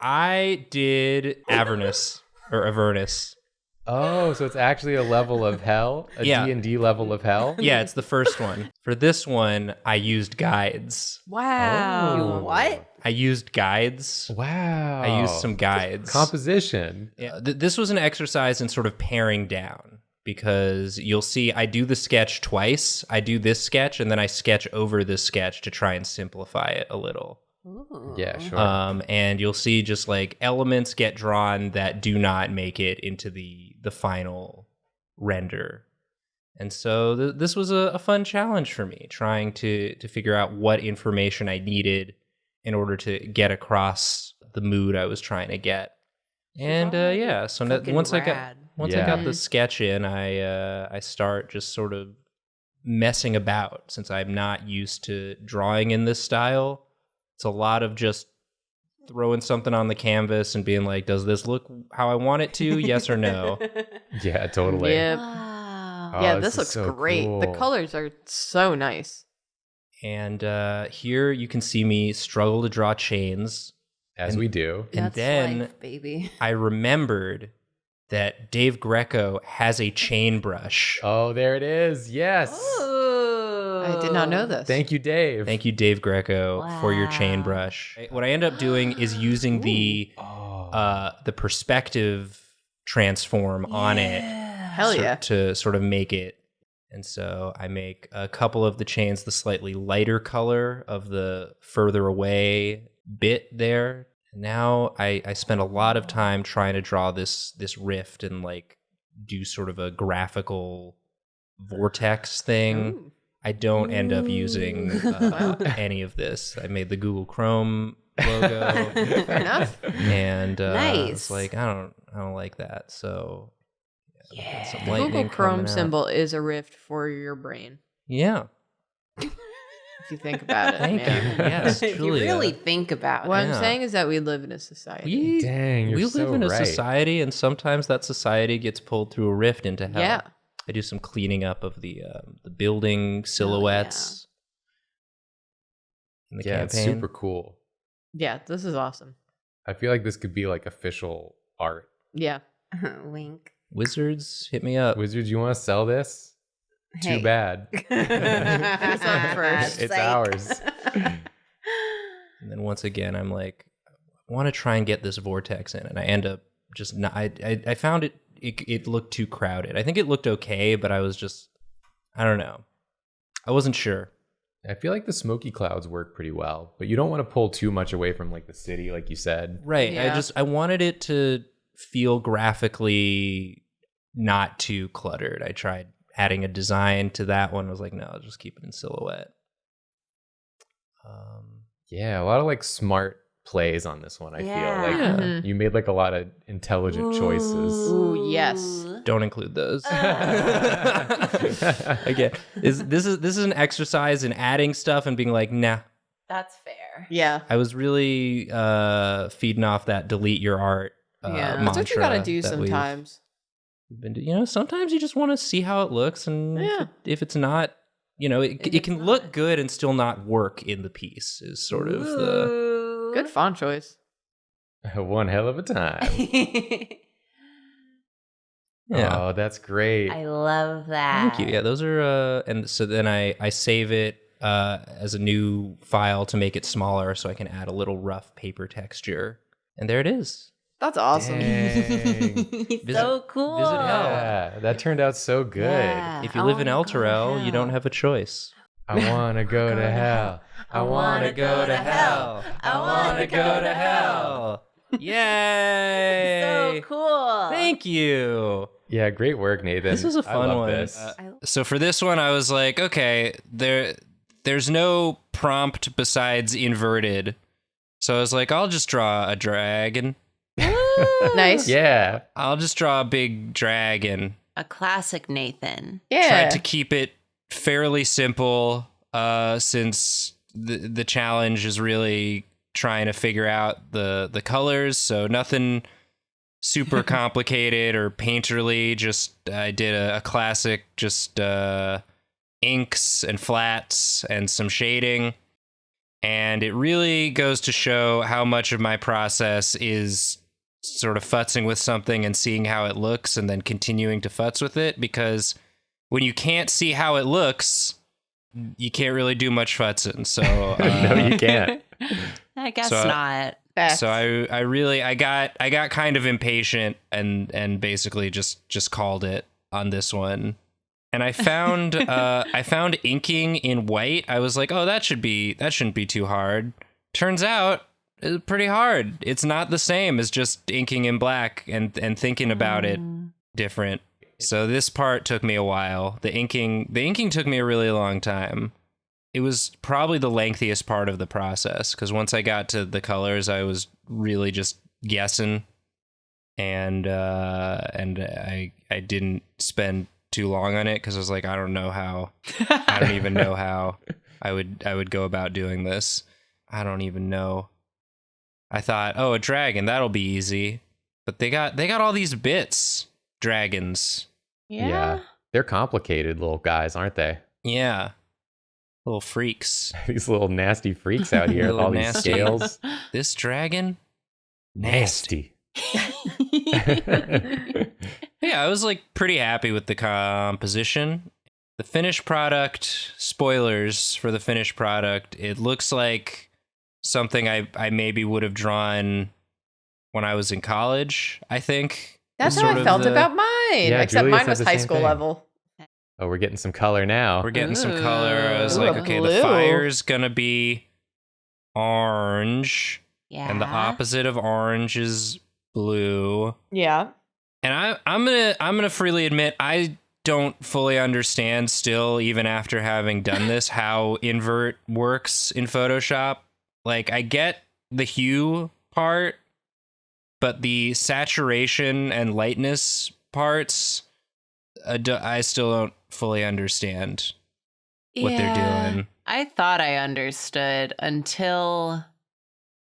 I did Avernus. Oh, so it's actually a level of hell? A D&D level of hell? Yeah, it's the first one. For this one, I used guides. Wow. Oh. What? I used guides. Wow. I used some guides. Composition. Yeah, this was an exercise in sort of paring down, because you'll see I do the sketch twice. I do this sketch, and then I sketch over this sketch to try and simplify it a little. Ooh. Yeah, sure. And you'll see just like elements get drawn that do not make it into the final render. And so this was a fun challenge for me, trying to figure out what information I needed in order to get across the mood I was trying to get. And so once I got the sketch in, I start just sort of messing about, since I'm not used to drawing in this style. It's a lot of just throwing something on the canvas and being like, does this look how I want it to? Yes or no? Yeah, totally. Yep. Wow. Oh, Yeah, this this is looks so great. cool. The colors are so nice. And here you can see me struggle to draw chains. As we do. And That's then life, baby. I remembered that Dave Greco has a chain brush. Oh, there it is. Yes. I did not know this. Thank you, Dave. Thank you, Dave Greco, for your chain Wow. brush. What I end up doing is using the perspective transform on it Hell yeah. to sort of make it. And so I make a couple of the chains the slightly lighter color of the further away bit there. And now I spend a lot of time trying to draw this rift and like do sort of a graphical vortex thing. Ooh. I don't end up using any of this. I made the Google Chrome logo. Fair enough. And Nice. it's like I don't like that. So Yeah. some The lightning Google Chrome coming out. symbol is a rift for your brain. Yeah. If you think about it. Thank man. you. Yes, If you truly. really think about What it. I'm Yeah. saying is that we live in a society. We, Dang, you're we live so in a right. society, and sometimes that society gets pulled through a rift into hell. Yeah. I do some cleaning up of the building silhouettes in the Yeah, it's campaign. super cool. Yeah, this is awesome. I feel like this could be like official art. Yeah. Wink. Wizards, hit me up. Wizards, you want to sell this? Hey. Too bad. It's up first. It's Psych. ours. And then once again, I'm like, I want to try and get this vortex in, and I end up just not. I found it looked too crowded. I think it looked okay, but I was just, I don't know. I wasn't sure. I feel like the smoky clouds work pretty well, but you don't want to pull too much away from like the city, like you said. Right. Yeah. I wanted it to feel graphically not too cluttered. I tried adding a design to that one. I was like, no, I'll just keep it in silhouette. Yeah, a lot of like smart plays on this one. I Yeah. feel like Mhm. you made like a lot of intelligent choices. Ooh, yes. Don't include those. Again, this is an exercise in adding stuff and being like, nah. That's fair. Yeah. I was really feeding off that delete your art. Yeah. That's what you mantra gotta do that we've sometimes. been sometimes you just want to see how it looks, and Yeah. if it's not, it can look good and still not work in the piece. Is sort of the Good font choice. One hell of a time. yeah. Oh, that's great. I love that. Thank you. Yeah, those are and so then I save it as a new file to make it smaller, so I can add a little rough paper texture, and there it is. That's awesome. Dang. So cool. visit hell. Yeah, that turned out so good. Yeah. If you I live in wanna El go to Terrell, you don't hell. have a choice. I want to go to hell. I want to go to hell. I wanna go to hell. Yay! So cool. Thank you. Yeah, great work, Nathan. This was a I fun love one. This. So for this one, I was like, okay, there's no prompt besides inverted. So I was like, I'll just draw a dragon. Nice. Yeah. I'll just draw a big dragon. A classic Nathan. Yeah. Tried to keep it fairly simple, since the challenge is really trying to figure out the colors. So nothing super complicated or painterly. Just I did a classic, just inks and flats and some shading. And it really goes to show how much of my process is sort of futzing with something and seeing how it looks and then continuing to futz with it, because when you can't see how it looks, you can't really do much futzing. So No, you can't. I guess So- not. Facts. so I got kind of impatient and basically just called it on this one. And I found inking in white. I was like, oh, that shouldn't be too hard. Turns out it's pretty hard. It's not the same as just inking in black and thinking about it different. So this part took me a while. The inking took me a really long time. It was probably the lengthiest part of the process, because once I got to the colors, I was really just guessing, and I didn't spend too long on it because I was like, I don't even know how I would go about doing this. I don't even know. I thought, oh, a dragon, that'll be easy, but they got all these bits, dragons. Yeah. They're complicated little guys, aren't they? Yeah. Little freaks. These little nasty freaks out here with Little all these nasty. scales. This dragon? Nasty. Yeah, I was like pretty happy with the composition. The finished product, spoilers for the finished product, it looks like something I maybe would have drawn when I was in college, I think. That's is how sort I of felt the- about mine. Yeah, Except Julia mine said was the high same school thing. level. Oh, we're getting some color now. We're getting some color. I was Ooh, like, a okay, blue. the fire's gonna be orange, Yeah. and the opposite of orange is blue. Yeah. And I'm gonna freely admit I don't fully understand still, even after having done this, how invert works in Photoshop. Like, I get the hue part, but the saturation and lightness parts, I still don't fully understand what they're doing. I thought I understood until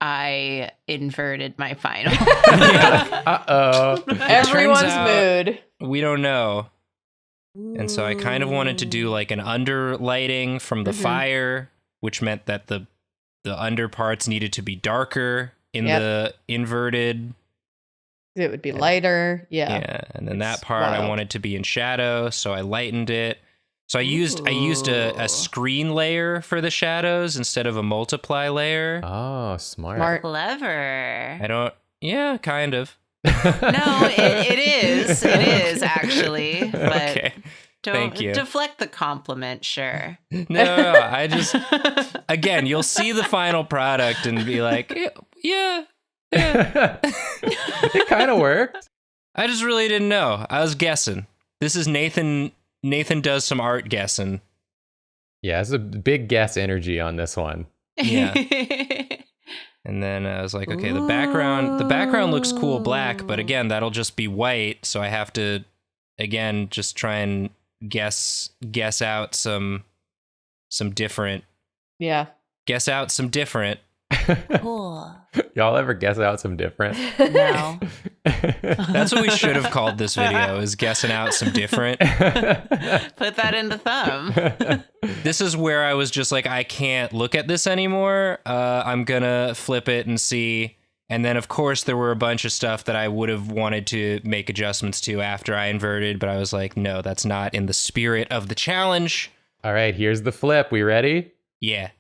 I inverted my final. Uh-oh. Everyone's out- mood. We don't know. And so I kind of wanted to do like an under lighting from the Mhm. fire, which meant that the under parts needed to be darker in Yep. the inverted. It would be lighter. Yeah. Yeah. And then It's that part I wild. wanted to be in shadow, so I lightened it. So I used Ooh. a screen layer for the shadows instead of a multiply layer. Oh, smart. Smart. Clever. Yeah, kind of. No, it is. It is actually. But Okay. don't Thank you. deflect the compliment, sure. No, I just again, you'll see the final product and be like, yeah. It kind of worked. I just really didn't know. I was guessing. This is Nathan. Nathan does some art guessing. Yeah, it's a big guess energy on this one. Yeah. And then I was like, okay, the background looks cool black, but again, that'll just be white. So I have to, again, just try and guess out some different. Yeah. Guess out some different. Cool. Y'all ever guess out some different? No. That's what we should have called this video, is guessing out some different. Put that in the thumb. This is where I was just like, I can't look at this anymore. I'm gonna flip it and see. And then, of course, there were a bunch of stuff that I would have wanted to make adjustments to after I inverted, but I was like, no, that's not in the spirit of the challenge. All right, here's the flip. We ready? Yeah.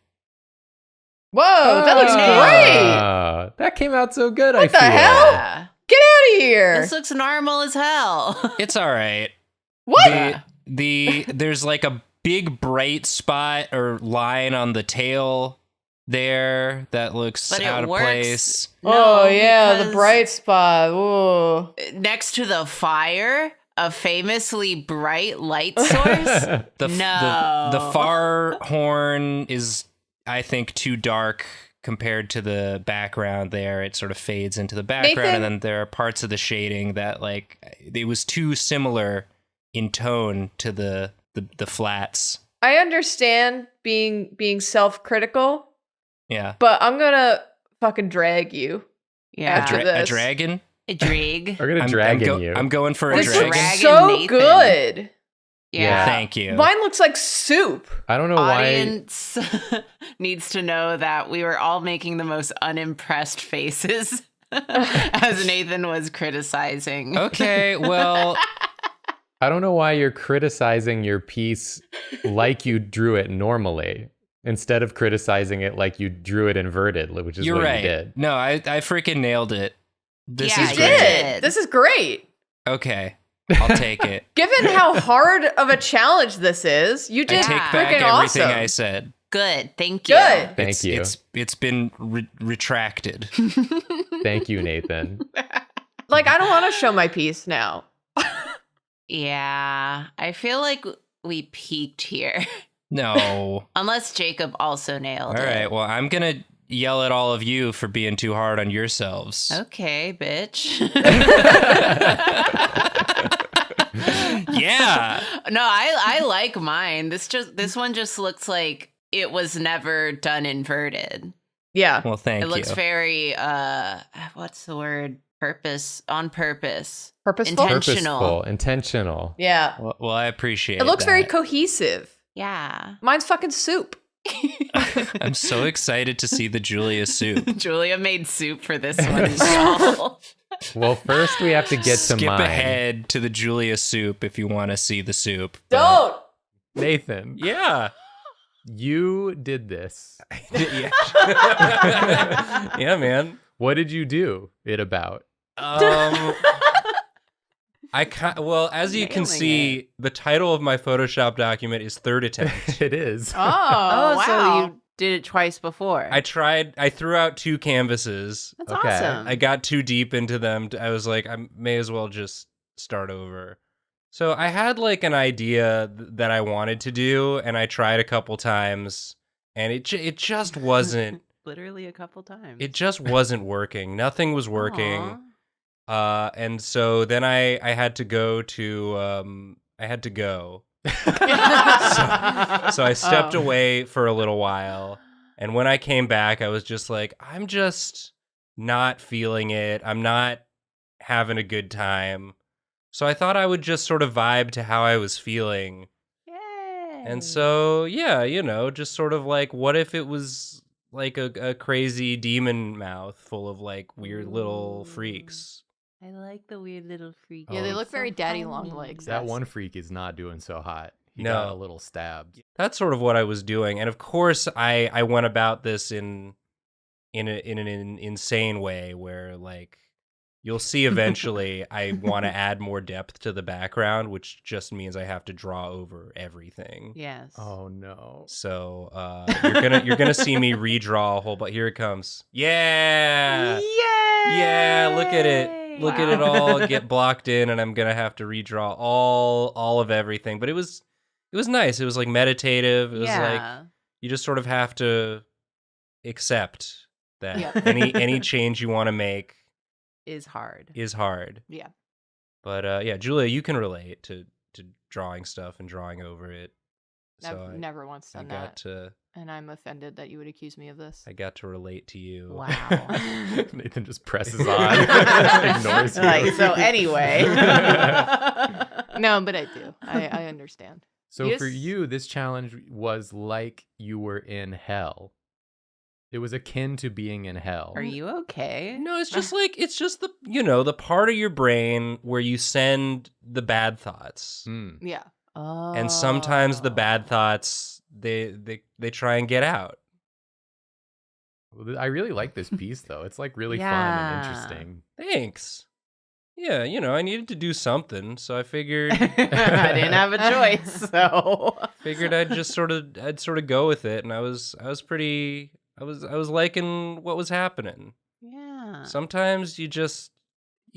Whoa, that looks great. That came out so good, I What the feel. hell? Yeah. Get out of here. This looks normal as hell. It's all right. What? There's like a big bright spot or line on the tail there that looks But it out of works. place. Oh, yeah, the because bright spot. Ooh. next to the fire, a famously bright light source. The far horn is, I think, too dark compared to the background there. It sort of fades into the background, Nathan? and then there are parts of the shading that, like, it was too similar in tone to the flats. I understand being self-critical, Yeah. but I'm gonna fucking drag you. Yeah. After A this. dragon? A drag. We're gonna dragon you. I'm going for a This dragon. looks Dragon so Nathan. good. Yeah. Thank you. Mine looks like soup. I don't know why. Audience needs to know that we were all making the most unimpressed faces as Nathan was criticizing. Okay, well, I don't know why you're criticizing your piece like you drew it normally instead of criticizing it like you drew it inverted, which is you're what right. you did. No, I freaking nailed it. This Yeah, is you great. did. This is great. Okay, I'll take it. Given how hard of a challenge this is, you I did take Yeah. back freaking everything awesome. I said. Good. Thank you. Good. Thank you. It's been retracted. Thank you, Nathan. Like, I don't want to show my piece now. Yeah. I feel like we peaked here. No. Unless Jacob also nailed All it. right. Well, I'm gonna yell at all of you for being too hard on yourselves. Okay, bitch. Yeah. No, I like mine. This one just looks like it was never done inverted. Yeah. Well, thank It you. looks very what's the word? On purpose. Purposeful? Intentional. Intentional. Yeah. Well, I appreciate It looks very that. cohesive. Yeah. Mine's fucking soup. I'm so excited to see the Julia soup. Julia made soup for this one, y'all. Well, first we have to get to Skip mine. ahead to the Julia soup if you want to see the soup. but- Don't. Nathan, Yeah. you did this. yeah. Yeah, man. What did you do it about? Well, as you can Nailing see, the title of my Photoshop document is Third Attempt. It is. Oh, So you did it twice before. I threw out 2 canvases. That's Okay. awesome. I got too deep into them. I was like, I may as well just start over. So I had like an idea that I wanted to do, and I tried a couple times, and it just wasn't. Literally a couple times. It just wasn't working. Nothing was working. And so then I had to go to I had to go. So I stepped away for a little while, and when I came back, I was just like, I'm just not feeling it. I'm not having a good time. So I thought I would just sort of vibe to how I was feeling. Yay. And so, yeah, just sort of like, what if it was like a crazy demon mouth full of like weird little freaks? I like the weird little freak. Yeah, they look very daddy long funny. legs. That Yes. one freak is not doing so hot. He No. got a little stabbed. That's sort of what I was doing. And of course, I went about this in an insane way where, like, you'll see eventually I want to add more depth to the background, which just means I have to draw over everything. Yes. Oh no. So you're gonna see me redraw a whole, but here it comes. Yeah. Yay! Yeah, look at it. Look at it all get blocked in, and I'm gonna have to redraw all of everything. But it was nice. It was like meditative. It was like you just sort of have to accept that Yeah. any change you want to make Is hard. is hard. Yeah. But yeah, Julia, you can relate to drawing stuff and drawing over it. I've So never once I done got that. to And I'm offended that you would accuse me of this. I got to relate to you. Wow. Nathan just presses on, ignores you. Like, so anyway. No, but I do. I understand. So for Yes. you, this challenge was like you were in hell. It was akin to being in hell. Are you okay? No, it's just like the the part of your brain where you send the bad thoughts. Mm. Yeah. Oh. And sometimes the bad thoughts they try and get out. Well, I really like this piece though. It's like really fun Yeah. and interesting. Thanks. Yeah, I needed to do something, so I figured I didn't have a choice, so I'd just sort of go with it, and I was liking what was happening. yeah. Sometimes you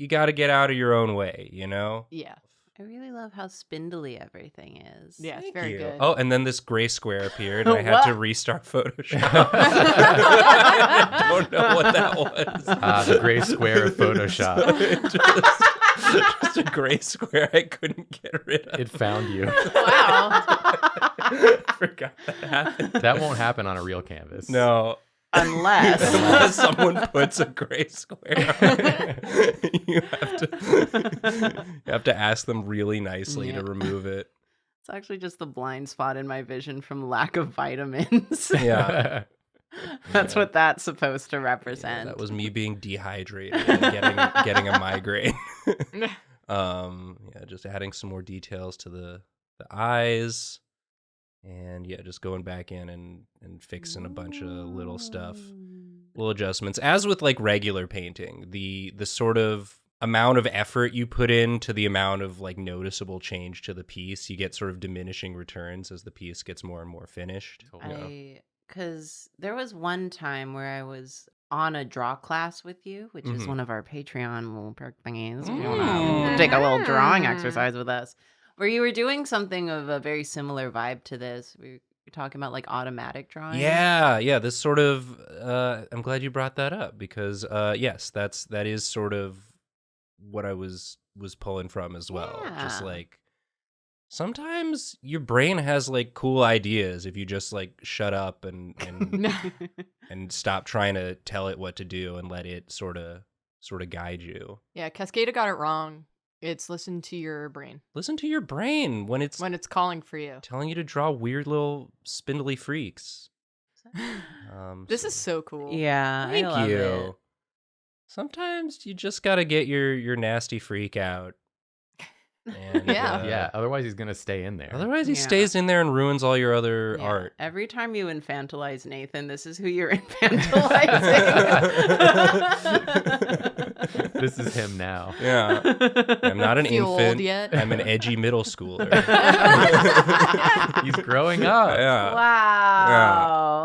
got to get out of your own way, Yeah. I really love how spindly everything is. Yeah, it's Thank very you. good. Oh, and then this gray square appeared, and I had to What? restart Photoshop. I don't know what that was. The gray square of Photoshop. just a gray square I couldn't get rid of. It found you. Wow. I forgot that happened. That won't happen on a real canvas. No. Unless Unless someone puts a gray square on it. You have to ask them really nicely to remove it. It's actually just the blind spot in my vision from lack of vitamins. Yeah. That's Yeah. what that's supposed to Yeah, represent. that was me being dehydrated and getting a migraine. Yeah, just adding some more details to the eyes, and yeah, just going back in and fixing a bunch of little stuff, little adjustments. As with like regular painting, the sort of amount of effort you put into the amount of like noticeable change to the piece, you get sort of diminishing returns as the piece gets more and more finished. Because there was one time where I was on a draw class with you, which is Mhm. one of our Patreon little perk thingies. If you Mm. want to take a little drawing exercise with us, where you were doing something of a very similar vibe to this. We were talking about like automatic drawing. Yeah, this sort of I'm glad you brought that up because yes, that is sort of what I was pulling from as well. Just Yeah. like sometimes your brain has like cool ideas if you just like shut up and and stop trying to tell it what to do and let it sort of guide you. Yeah, Cascada got it wrong. It's listen to your brain Listen to your brain when it's calling for you. telling you to draw weird little spindly freaks. This is so cool. Yeah, Thank I love you. it. Sometimes you just gotta get your nasty freak out. And, Yeah. Yeah, otherwise he's gonna stay in there. Otherwise, he Yeah. stays in there and ruins all your other Yeah. art. Every time you infantilize Nathan, this is who you're infantilizing. This is him now. Yeah, I'm not an Feel old infant. yet? I'm an edgy middle schooler. He's growing up. Yeah. Wow.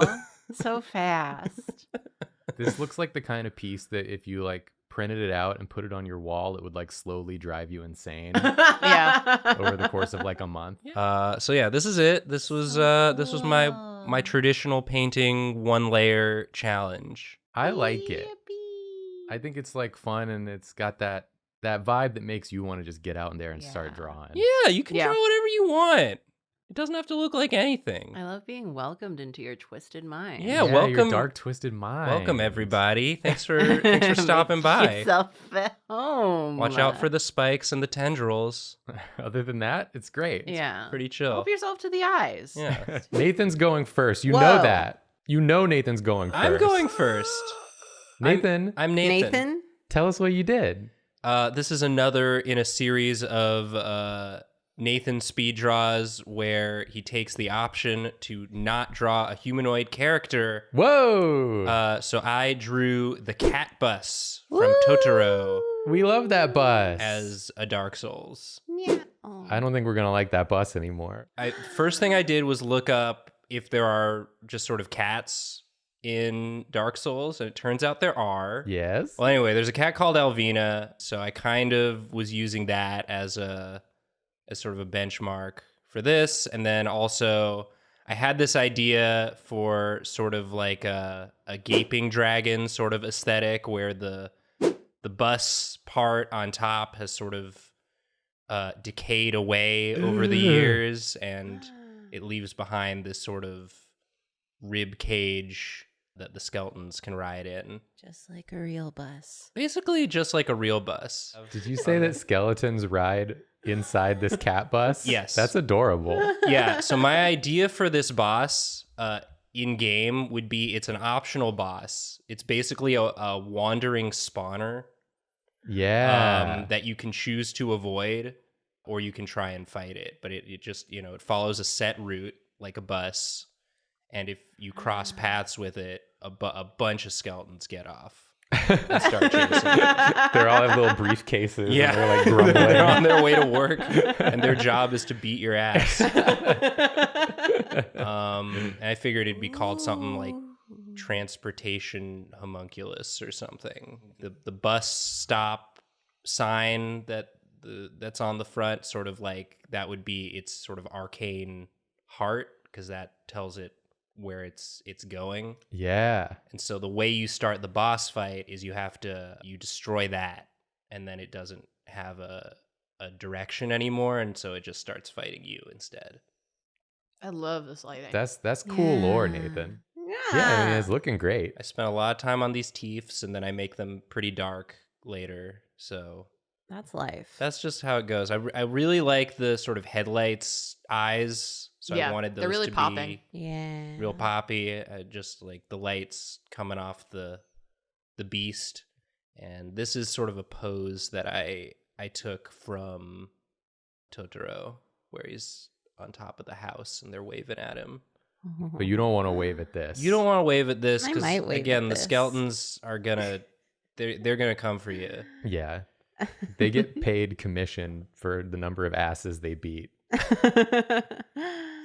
So fast. This looks like the kind of piece that if you like printed it out and put it on your wall, it would like slowly drive you insane Yeah. over the course of like a month. So yeah, this is it. This was my traditional painting 1-layer challenge. I like it. I think it's like fun and it's got that vibe that makes you want to just get out in there and start Yeah. drawing. Yeah, you can Yeah. draw whatever you want. It doesn't have to look like anything. I love being welcomed into your twisted mind. Yeah, your welcome- dark twisted mind. Welcome everybody. Thanks for stopping Make by. yourself at home. Watch out for the spikes and the tendrils. Other than that, it's great. Yeah. Pretty chill. Help yourself to the eyes. Yeah. Nathan's going first. You Whoa. know that. You know Nathan's going first. I'm going first. Nathan, I'm Nathan. Nathan? tell us what you did. This is another in a series of Nathan speed draws where he takes the option to not draw a humanoid character. Whoa! So I drew the cat bus from Totoro We love that bus. as a Dark Souls. Yeah. Oh. I don't think we're gonna like that bus anymore. First thing I did was look up if there are just sort of cats in Dark Souls, and it turns out there are. Yes. Well, anyway, there's a cat called Alvina, so I kind of was using that as sort of a benchmark for this, and then also I had this idea for sort of like a gaping dragon sort of aesthetic, where the bus part on top has sort of decayed away over the years, and it leaves behind this sort of rib cage that the skeletons can ride in. Just like a real bus. Basically, just like a real bus. Did you say that skeletons ride inside this cat bus? Yes. That's adorable. Yeah, so my idea for this boss in game would be it's an optional boss. It's basically a wandering spawner Yeah. that you can choose to avoid, or you can try and fight it. But it just, it follows a set route like a bus. And if you cross paths with it, a bunch of skeletons get off and start chasing you. They all have little briefcases. Yeah, And they're like grumbling. they're on their way to work, and their job is to beat your ass. And I figured it'd be called something like transportation homunculus or something. The bus stop sign that's on the front, sort of like that would be its sort of arcane heart, because that tells it where it's going. Yeah. And so the way you start the boss fight is you destroy that, and then it doesn't have a direction anymore, and so it just starts fighting you instead. I love this lighting. That's cool lore, Yeah. Nathan. Yeah, I mean, it's looking great. I spent a lot of time on these teeths, and then I make them pretty dark later. So That's life. That's just how it goes. I really like the sort of headlights eyes, so I wanted those they're really to popping. Yeah. be real poppy. Just like the lights coming off the beast, and this is sort of a pose that I took from Totoro, where he's on top of the house and they're waving at him. But you don't want to wave at this. You don't want to wave at this I because might wave again, at the this. skeletons are they're gonna come for you. Yeah. They get paid commission for the number of asses they beat.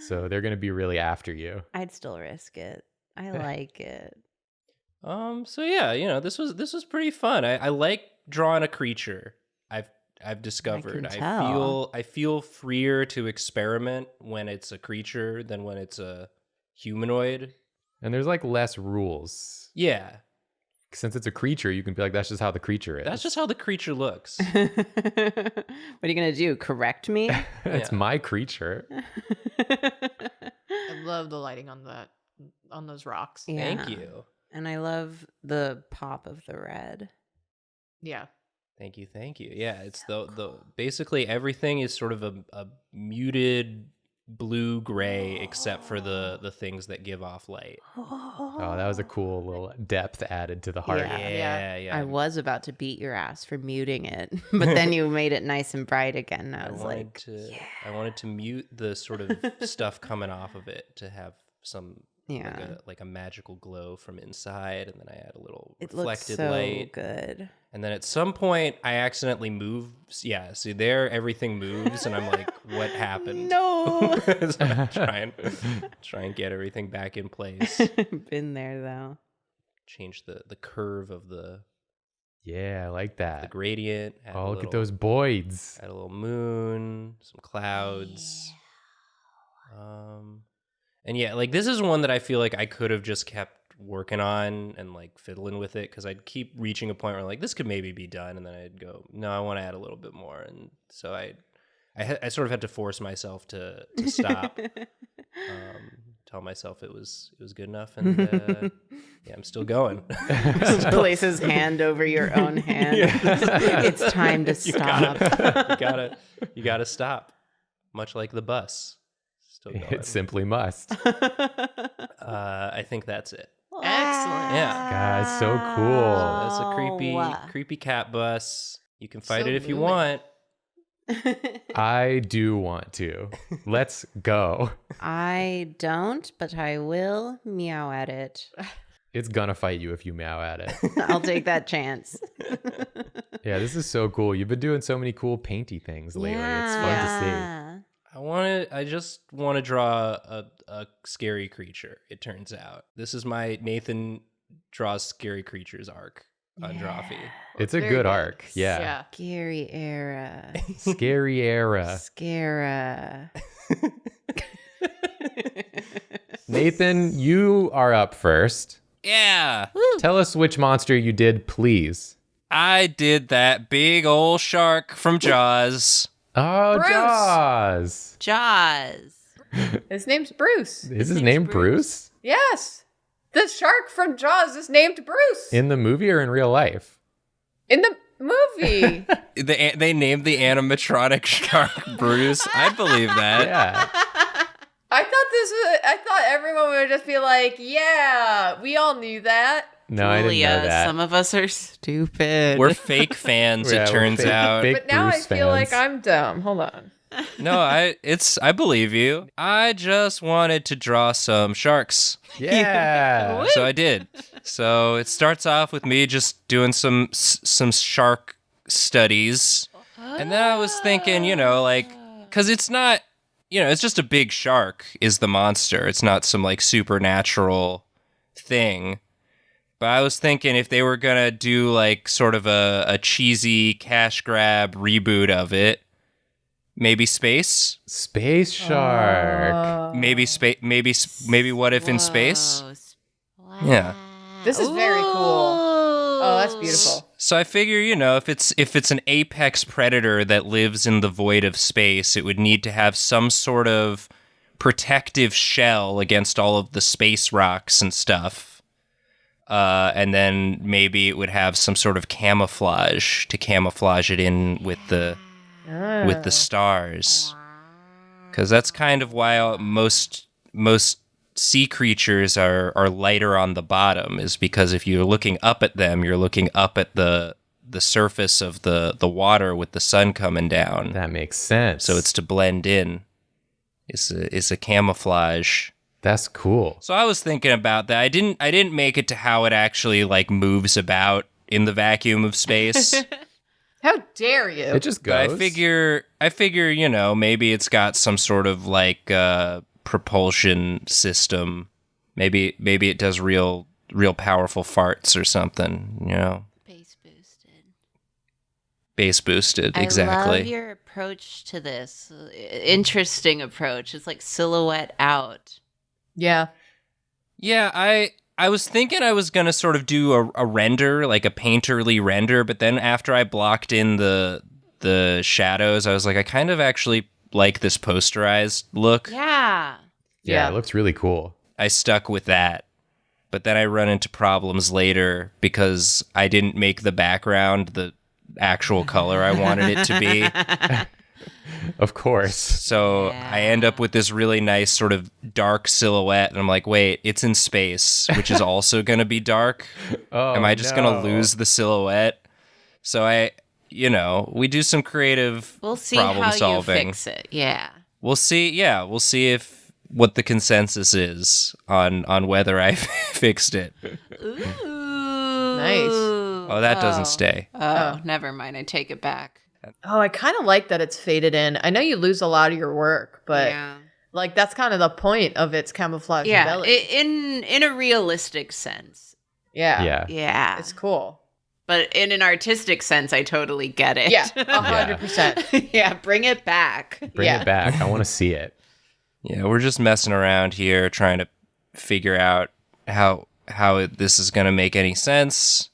So they're going to be really after you. I'd still risk it. I like it. So yeah, this was pretty fun. I like drawing a creature. I've discovered. I feel freer to experiment when it's a creature than when it's a humanoid. And there's like less rules. Yeah. Since it's a creature, you can be like, that's just how the creature is. That's just how the creature looks. What are you going to do? Correct me? It's my creature. I love the lighting on those rocks. Yeah. Thank you. And I love the pop of the red. Yeah. Thank you. Yeah, it's the basically everything is sort of a muted blue gray except for the things that give off light. Oh, that was a cool little depth added to the heart. Yeah. I was about to beat your ass for muting it, but then you made it nice and bright again. I was like, I wanted to mute the sort of stuff coming off of it to have some like a magical glow from inside, and then I add a little it looks reflected so light. good. And then at some point I accidentally move. Yeah, see there everything moves and I'm like, what happened? No. So I'm try and get everything back in place. Been there though. Change the curve of the Yeah, I like that. gradient. Oh, look at those boids. Add a little moon, some clouds. And yeah, like this is one that I feel like I could have just kept working on and like fiddling with it because I'd keep reaching a point where like this could maybe be done, and then I'd go, no, I want to add a little bit more, and so I sort of had to force myself to stop. Tell myself it was good enough, and yeah, I'm still going. Place his hand over your own hand. It's time to stop. You gotta stop, much like the bus. Still going. It simply must. I think that's it. Excellent. Yeah. God, it's so cool. That's a creepy cat bus. You can fight So it if you moving. want. I do want to. Let's go. I don't, but I will meow at it. It's gonna fight you if you meow at it. I'll take that chance. Yeah, this is so cool. You've been doing so many cool painty things lately. It's fun to see. I just want to draw a scary creature, it turns out. This is my Nathan draws scary creatures arc on Drawfee. It's a Very good good. arc. Yeah. Yeah. Scary era. Scary era. Scara. Nathan, you are up first. Yeah. Tell us which monster you did, please. I did that big old shark from Jaws. Oh, Bruce. Jaws. Jaws. His name's Bruce. Is his name Bruce? Yes. The shark from Jaws is named Bruce. In the movie or in real life? In the movie. They named the animatronic shark Bruce. I believe that. Yeah. I thought everyone would just be like, yeah, we all knew that. No, I didn't know that. Some of us are stupid. We're fake fans, Yeah, it we're turns fake- out. fake But now Bruce I feel like fans. I'm dumb. Hold on. No, I believe you. I just wanted to draw some sharks. Yeah. So I did. So it starts off with me just doing some shark studies. And then I was thinking, like, because it's not, it's just a big shark is the monster. It's not some like supernatural thing. But I was thinking if they were going to do like sort of a cheesy cash grab reboot of it, maybe space? Space shark. Maybe what if in space? Yeah. This is very cool. Oh, that's beautiful. So I figure, if it's an apex predator that lives in the void of space, it would need to have some sort of protective shell against all of the space rocks and stuff. and then maybe it would have some sort of camouflage to camouflage it in with the stars. Because that's kind of why most sea creatures are lighter on the bottom, is because if you're looking up at them, you're looking up at the surface of the water with the sun coming down. That makes sense. So it's to blend in. It's a camouflage. That's cool. So I was thinking about that. I didn't make it to how it actually like moves about in the vacuum of space. How dare you? It just But goes. I figure, maybe it's got some sort of like propulsion system. Maybe it does real powerful farts or something, Base boosted, exactly. I love your approach to this. Interesting approach. It's like silhouette out. Yeah. Yeah, I was thinking I was going to sort of do a render, like a painterly render, but then after I blocked in the shadows, I was like, I kind of actually like this posterized look. Yeah. Yeah, it looks really cool. I stuck with that. But then I run into problems later because I didn't make the background the actual color I wanted it to be. Of course. So I end up with this really nice sort of dark silhouette, and I'm like, wait, it's in space, which is also going to be dark. Oh, Am I just going to lose the silhouette? So we do some creative We'll see problem how solving. you fix it. Yeah. We'll see. Yeah, we'll see what the consensus is on whether I fixed it. Ooh. Nice. Oh, that doesn't stay. Oh, never mind. I take it back. Oh, I kind of like that it's faded in. I know you lose a lot of your work, but like that's kind of the point of its camouflage ability. In a realistic sense. Yeah. Yeah. It's cool. But in an artistic sense, I totally get it. Yeah, 100%. Yeah, bring it back. Bring it back. I want to see it. Yeah, we're just messing around here trying to figure out how this is going to make any sense.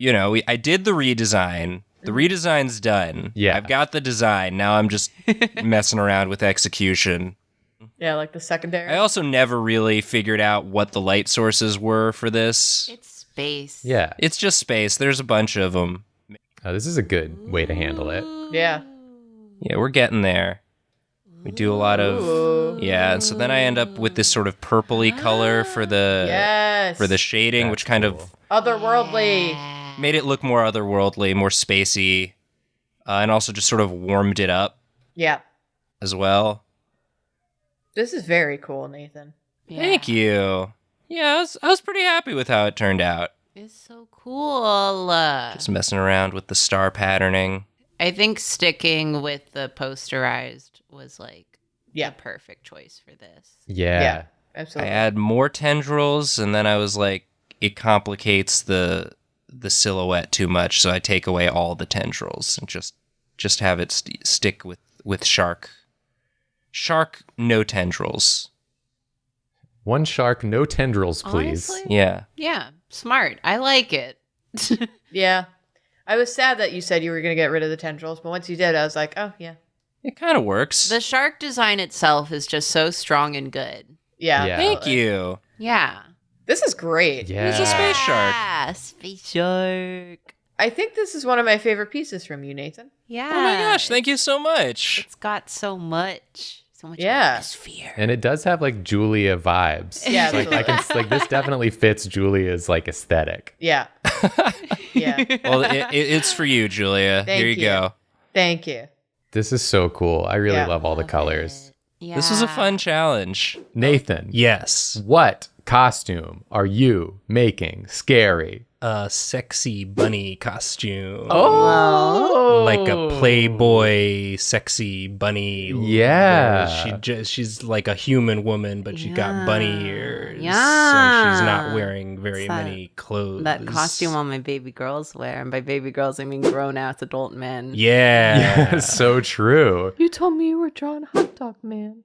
I did the redesign. The redesign's done. Yeah. I've got the design. Now I'm just messing around with execution. Yeah, like the secondary. I also never really figured out what the light sources were for this. It's space. Yeah. It's just space. There's a bunch of them. Oh, this is a good way to handle it. Yeah. Yeah, we're getting there. We do a lot of and so then I end up with this sort of purpley color for the shading, That's which kind of otherworldly. made it look more otherworldly, more spacey, and also just sort of warmed it up Yeah. as well. This is very cool, Nathan. Yeah. Thank you. Yeah, I was pretty happy with how it turned out. It's so cool. Just messing around with the star patterning. I think sticking with the posterized was like Yeah. the perfect choice for this. Yeah. I Absolutely. add more tendrils, and then I was like, it complicates the silhouette too much, so I take away all the tendrils and just have it stick with shark. Shark, no tendrils. One shark, no tendrils, please. Honestly? Yeah. Yeah, smart. I like it. Yeah. I was sad that you said you were going to get rid of the tendrils, but once you did, I was like, oh, yeah. It kind of works. The shark design itself is just so strong and good. Yeah. Yeah. Thank you. Yeah. This is great. Yeah. It's a space shark. Yeah, space shark. I think this is one of my favorite pieces from you, Nathan. Yeah. Oh my gosh, thank you so much. It's got so much Yeah. atmosphere. And it does have like Julia vibes. Yeah, Like I can like this definitely fits Julia's like aesthetic. Yeah. Yeah. Well, it's for you, Julia. Thank Here you go. Thank you. This is so cool. I really Yeah. love all the colors. Yeah. This was a fun challenge. Nathan, Yes. what costume are you making scary? A sexy bunny costume. Oh. Like a Playboy sexy bunny. Yeah. She's like a human woman, but she's got bunny ears. So Yeah. she's not wearing very It's that- many clothes. That costume all my baby girls wear. And by baby girls, I mean grown ass adult men. Yeah. Yeah, so true. You told me you were drawing Hot Dog Man.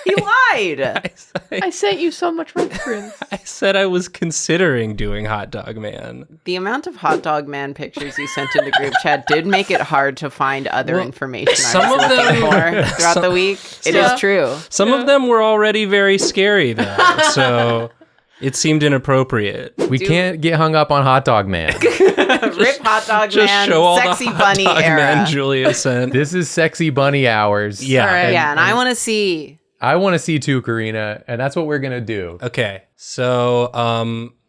You lied. I sent you so much reference. I said I was considering doing Hot Dog Man. The amount of hot dog man pictures you sent in the group chat did make it hard to find other information some I was of looking them- for throughout the week. It Yeah. is true. Some of them were already very scary, though. So It seemed inappropriate. We can't get hung up on Hot Dog Man. Rip Hot Dog Just Man, show all Sexy the Hot Bunny Dog era. Man Julia sent. This is Sexy Bunny hours. Yeah. All right. Yeah, and I want to see. I want to see too, Karina, and that's what we're gonna do. Okay, so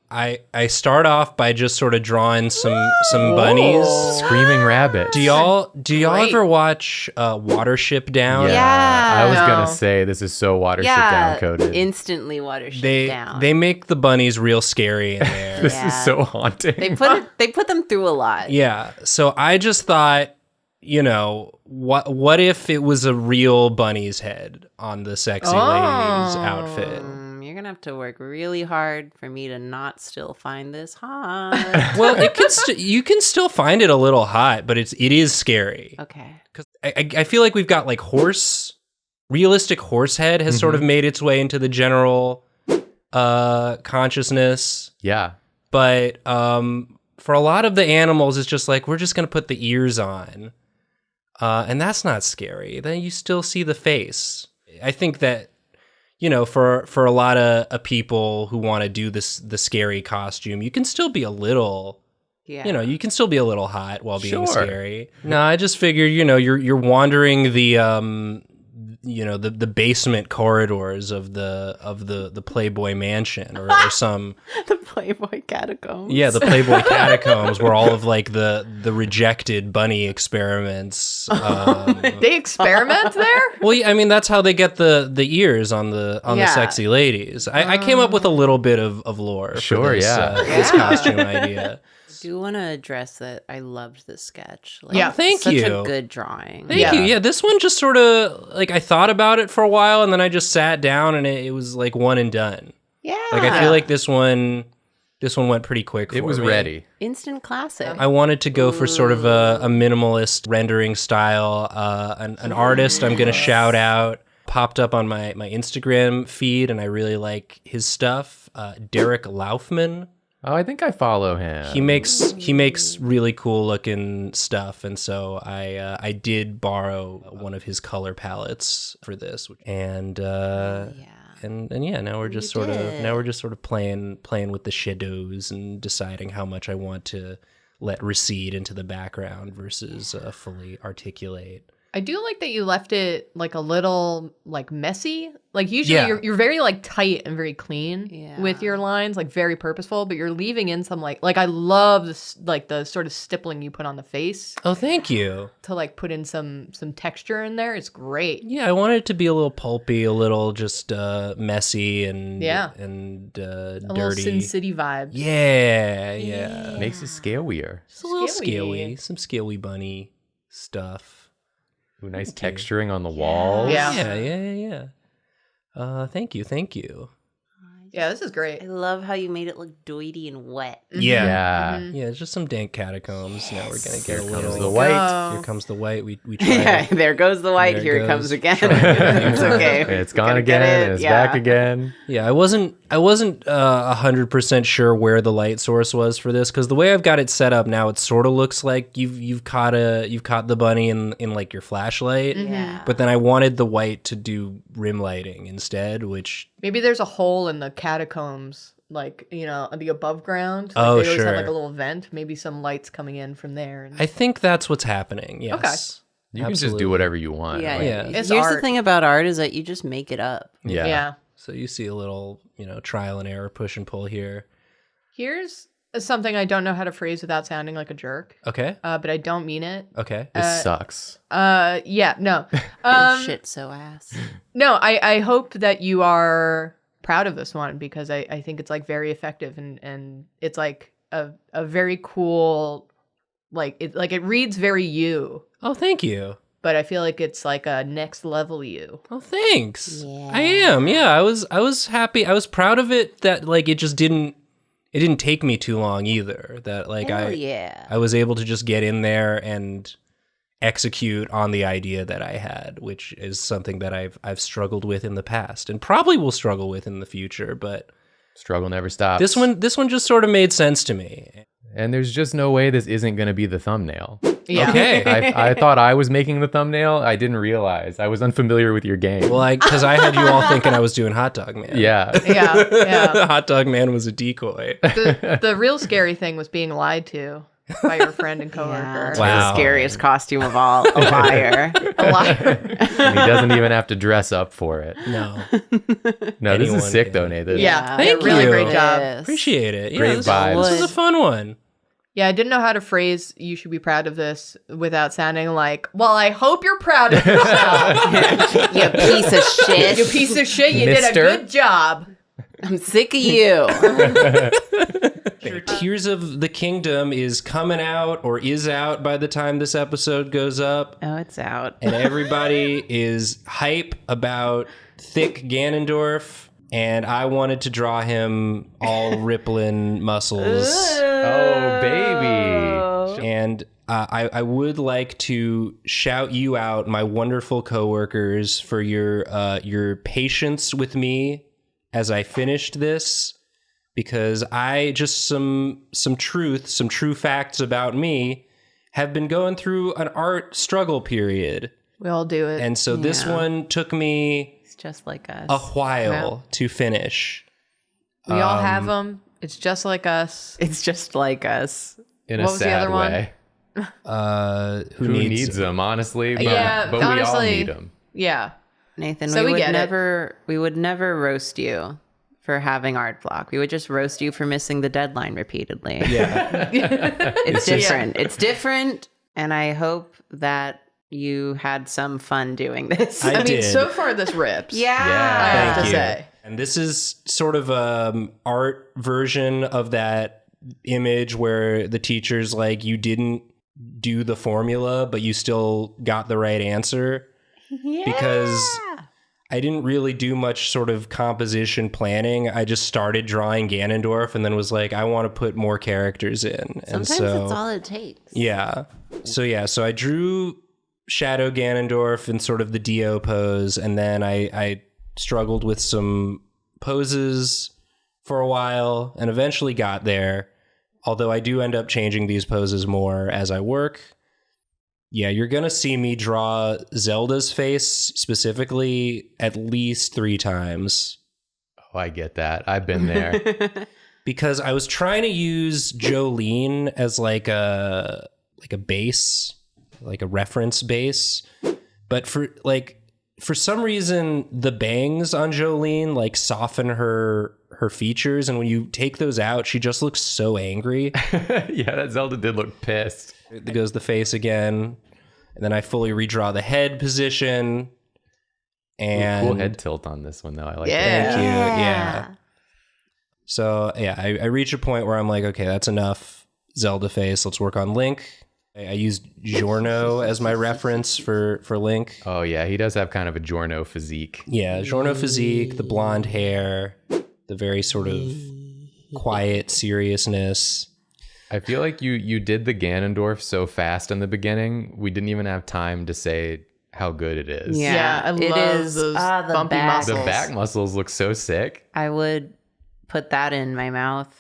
I start off by just sort of drawing some bunnies. Screaming Rabbit. Do y'all Great. ever watch Watership Down? Yeah. I was No. gonna say this is so Watership Down coded. Instantly Watership Down. They make the bunnies real scary in there. This Yeah. is so haunting. They put them through a lot. Yeah. So I just thought, you know, what if it was a real bunny's head on the sexy lady's outfit? You're gonna have to work really hard for me to not still find this hot. Well, it can you can still find it a little hot, but it is scary. Okay. Because I feel like we've got like realistic horse head has sort of made its way into the general consciousness. Yeah. But for a lot of the animals, it's just like, we're just going to put the ears on. And that's not scary. Then you still see the face. I think that, you know, for a lot of people who want to do the scary costume, you can still be a little... Yeah. You know, you can still be a little hot while being Sure. scary. No, I just figured, you know, you're wandering the you know, the basement corridors of the Playboy Mansion or some The Playboy catacombs. yeah, the Playboy catacombs where all of like the rejected bunny experiments. They experiment there? Well, yeah, I mean that's how they get the ears on the Yeah. sexy ladies. I came up with a little bit of lore. Sure, for this, yeah. this costume idea. I do want to address that I loved this sketch. Like, Yeah. Thank such you. a good drawing. Thank Yeah. you. Yeah, this one just sort of like I thought about it for a while and then I just sat down and it was like one and done. Yeah. Like I feel like this one went pretty quick for It was me. ready. Instant classic. I wanted to go for sort of a minimalist rendering style. An artist I'm going to shout out popped up on my Instagram feed and I really like his stuff. Derek Laufman. Oh, I think I follow him. He makes really cool looking stuff, and so I did borrow one of his color palettes for this, and yeah. and yeah, now we're just sort of playing with the shadows and deciding how much I want to let recede into the background versus fully articulate. I do like that you left it like a little like messy. Like usually Yeah. you're very like tight and very clean Yeah. with your lines, like very purposeful, but you're leaving in some like I love this like the sort of stippling you put on the face Oh, thank you. to like put in some texture in there. It's great. Yeah, I wanted it to be a little pulpy, a little just messy and Yeah. and A little dirty. Sin City vibes. Yeah. Makes it scarier. Just a little Scaly. scaly, some scaly bunny stuff. Ooh, nice Thank texturing on the walls. Yeah. Yeah. Thank you. Yeah, this is great. I love how you made it look doity and wet. Yeah. Yeah. Mhm. Yeah, it's just some dank catacombs. Now we're gonna Here get a comes little. the white. Go. Here comes the white. We try. Yeah, there goes the white. There Here it goes. comes again. Try it. It's okay. It's We gone gotta get again, it. and it's Yeah. back again. Yeah, I wasn't 100% sure where the light source was for this because the way I've got it set up now, it sort of looks like you've caught the bunny in like your flashlight. Yeah. But then I wanted the white to do rim lighting instead, which Maybe there's a hole in the catacombs, like, you know, the above ground. Like Oh, they always have like sure. a little vent. Maybe some lights coming in from there. And... I think that's what's happening. Yes. You can just Absolutely. do whatever you want. Yeah. Like, Yeah. It's Here's the art. thing about art is that you just make it up. yeah. yeah. So you see a little, trial and error, push and pull here. Here's something I don't know how to phrase without sounding like a jerk, Okay. but I don't mean it. Okay. This sucks. Yeah, no. Shit, so ass. No, I hope that you are proud of this one because I think it's like very effective and it's like a very cool, like it reads very you, Oh, thank you. but I feel like it's like a next level you. Oh, thanks. Yeah. I am. Yeah, I was happy. I was proud of it that like it didn't take me too long either. That like Hell yeah. I was able to just get in there and execute on the idea that I had, which is something that I've struggled with in the past and probably will struggle with in the future, but Struggle never stops. this one just sort of made sense to me. And there's just no way this isn't going to be the thumbnail. Yeah. Okay. I thought I was making the thumbnail. I didn't realize. I was unfamiliar with your game. Well, because I had you all thinking I was doing Hot Dog Man. Yeah. Yeah. Hot Dog Man was a decoy. The real scary thing was being lied to by your friend and coworker. Yeah, Wow. the scariest costume of all, a liar. A liar. And he doesn't even have to dress up for it. No. No, this Anyone is sick can. though, Nathan. Yeah. Thank really you. great job. Yes. Appreciate it. Yeah, Great this vibes. was a fun one. Yeah, I didn't know how to phrase "you should be proud of this" without sounding like, "Well, I hope you're proud of yourself." You piece of shit. You piece of shit. You did a Mister? good job. I'm sick of you. Tears of the Kingdom is coming out or is out by the time this episode goes up. Oh, it's out. And everybody is hype about thick Ganondorf. And I wanted to draw him all rippling muscles. Oh, baby. And I would like to shout you out, my wonderful coworkers, for your patience with me as I finished this, because I just some true facts about me, have been going through an art struggle period, We all do it. and so this Yeah. one took me It's just like us. a while to finish. We all have them. It's just like us. It's just like us. In What a was the sad other one? way. Who needs them, honestly? But, Yeah, but we all honestly. need them. Yeah. Nathan, So we would get it. we would never roast you for having art block. We would just roast you for missing the deadline repeatedly. Yeah. It's different. It's different, and I hope that you had some fun doing this. I I mean, did. so far this rips. yeah. I have Thank to you. say. And this is sort of art version of that image where the teacher's like, you didn't do the formula, but you still got the right answer. Because I didn't really do much sort of composition planning. I just started drawing Ganondorf and then was like, I want to put more characters in. Sometimes and so, that's all it takes. Yeah. So I drew Shadow Ganondorf in sort of the Dio pose, and then I struggled with some poses for a while and eventually got there. Although I do end up changing these poses more as I work. Yeah, you're going to see me draw Zelda's face specifically at least 3 times. Oh, I get that. I've been there. Because I was trying to use Jolene as like a base, like a reference base. But for some reason, the bangs on Jolene like soften her features, and when you take those out, she just looks so angry. Yeah, that Zelda did look pissed. There goes the face again, and then I fully redraw the head position. And Cool head tilt on this one, though. I like Yeah. Thank you. Yeah. So yeah, I reach a point where I'm like, okay, that's enough Zelda face. Let's work on Link. I used Giorno as my reference for Link. Oh, yeah, he does have kind of a Giorno physique. Yeah, Giorno physique, the blonde hair, the very sort of quiet seriousness. I feel like you did the Ganondorf so fast in the beginning, we didn't even have time to say how good it is. Yeah, I it love is. those The bumpy back. The muscles. back muscles look so sick. I would put that in my mouth.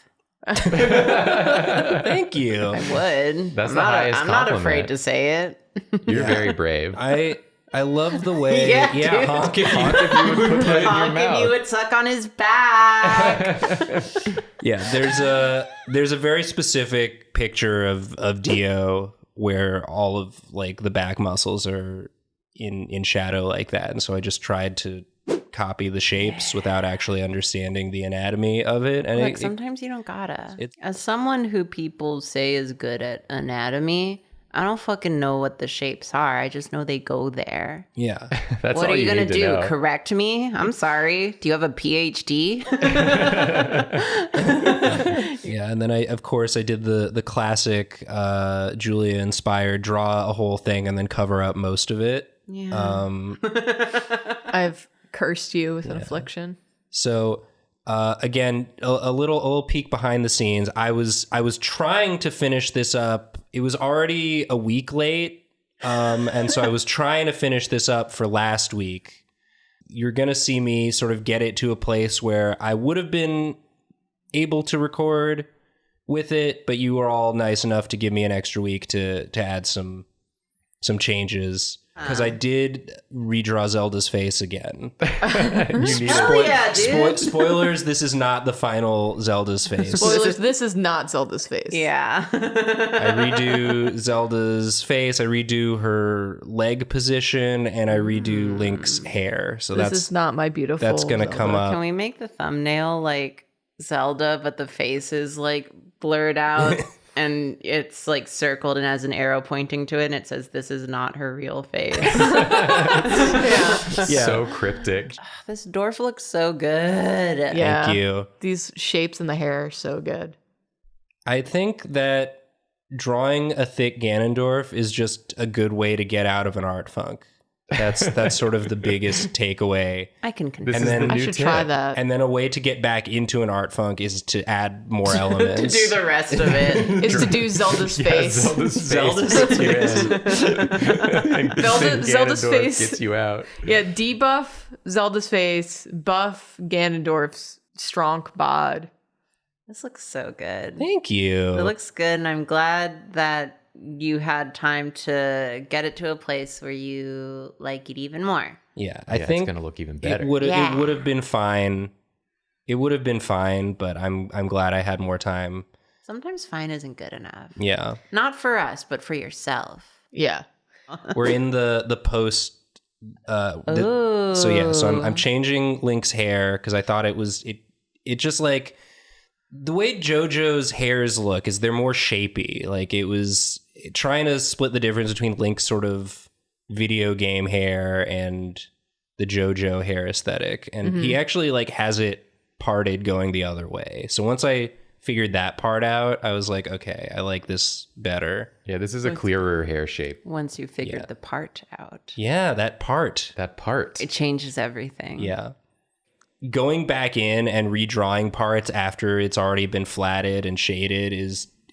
Thank you. I would. That's I'm the not, highest I'm not compliment. afraid to say it. You're very brave. I love the way. Yeah, dude. honk if you- Honk if you would put that in your Honk if mouth. you would suck on his back. Yeah, there's a very specific picture of Dio where all of like the back muscles are in shadow like that, and so I just tried to copy the shapes without actually understanding the anatomy of it. And Look, sometimes you don't gotta. it's- As someone who people say is good at anatomy, I don't fucking know what the shapes are. I just know they go there. yeah. That's What all are you gonna need to do? know. Correct me? I'm sorry. Do you have a PhD? Yeah, and then I did the classic Julia inspired draw a whole thing and then cover up most of it. Yeah. I've cursed you with an affliction. So again, a little peek behind the scenes. I was trying to finish this up. It was already a week late, and so I was trying to finish this up for last week. You're gonna see me sort of get it to a place where I would have been able to record with it, but you were all nice enough to give me an extra week to add some changes. Because I did redraw Zelda's face again. You need Hell yeah, dude. Spoilers, this is not the final Zelda's face. Spoilers, this is not Zelda's face. Yeah. I redo Zelda's face, I redo her leg position, and I redo Link's hair. So This is not my beautiful that's gonna Zelda. come up. Can we make the thumbnail like Zelda, but the face is like blurred out and it's like circled and has an arrow pointing to it and it says this is not her real face. Yeah. So cryptic. This dwarf looks so good. Yeah. Thank you. These shapes in the hair are so good. I think that drawing a thick Ganondorf is just a good way to get out of an art funk. That's sort of the biggest takeaway. I can This confirm. is then- the I new should tip. try that. And then a way to get back into an art funk is to add more To elements. do the rest of it. Is to do Zelda's Yeah, face. Zelda's face. puts you in. And then Zelda's Ganondorf face. gets you out. Yeah, debuff Zelda's face, buff Ganondorf's strong bod. This looks so good. Thank you. It looks good, and I'm glad that you had time to get it to a place where you like it even more. Yeah, I Yeah, think it's gonna look even better. it would Yeah. have been fine. It would have been fine, but I'm glad I had more time. Sometimes fine isn't good enough. Yeah. Not for us, but for yourself. Yeah. We're in the post so I'm changing Link's hair because I thought it just like the way JoJo's hairs look is they're more shapy. Like it was trying to split the difference between Link's sort of video game hair and the JoJo hair aesthetic. And he actually like has it parted going the other way. So once I figured that part out, I was like, okay, I like this better. Yeah, this is a clearer hair shape. Once you figured Yeah. the part out, Yeah, that part. That part. it changes everything. Yeah. Going back in and redrawing parts after it's already been flatted and shaded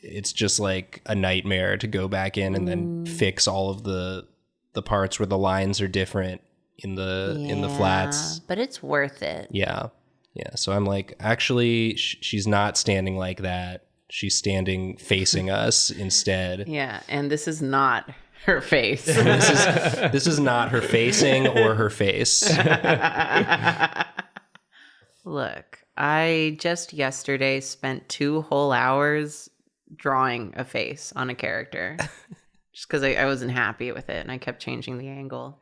it's just like a nightmare to go back in and then fix all of the parts where the lines are different in the flats. But it's worth it. Yeah. Yeah. So I'm like, actually, she's not standing like that. She's standing facing us instead. Yeah, and this is not her face. This is not her facing or her face. Look, I just yesterday spent 2 whole hours drawing a face on a character just because I wasn't happy with it and I kept changing the angle.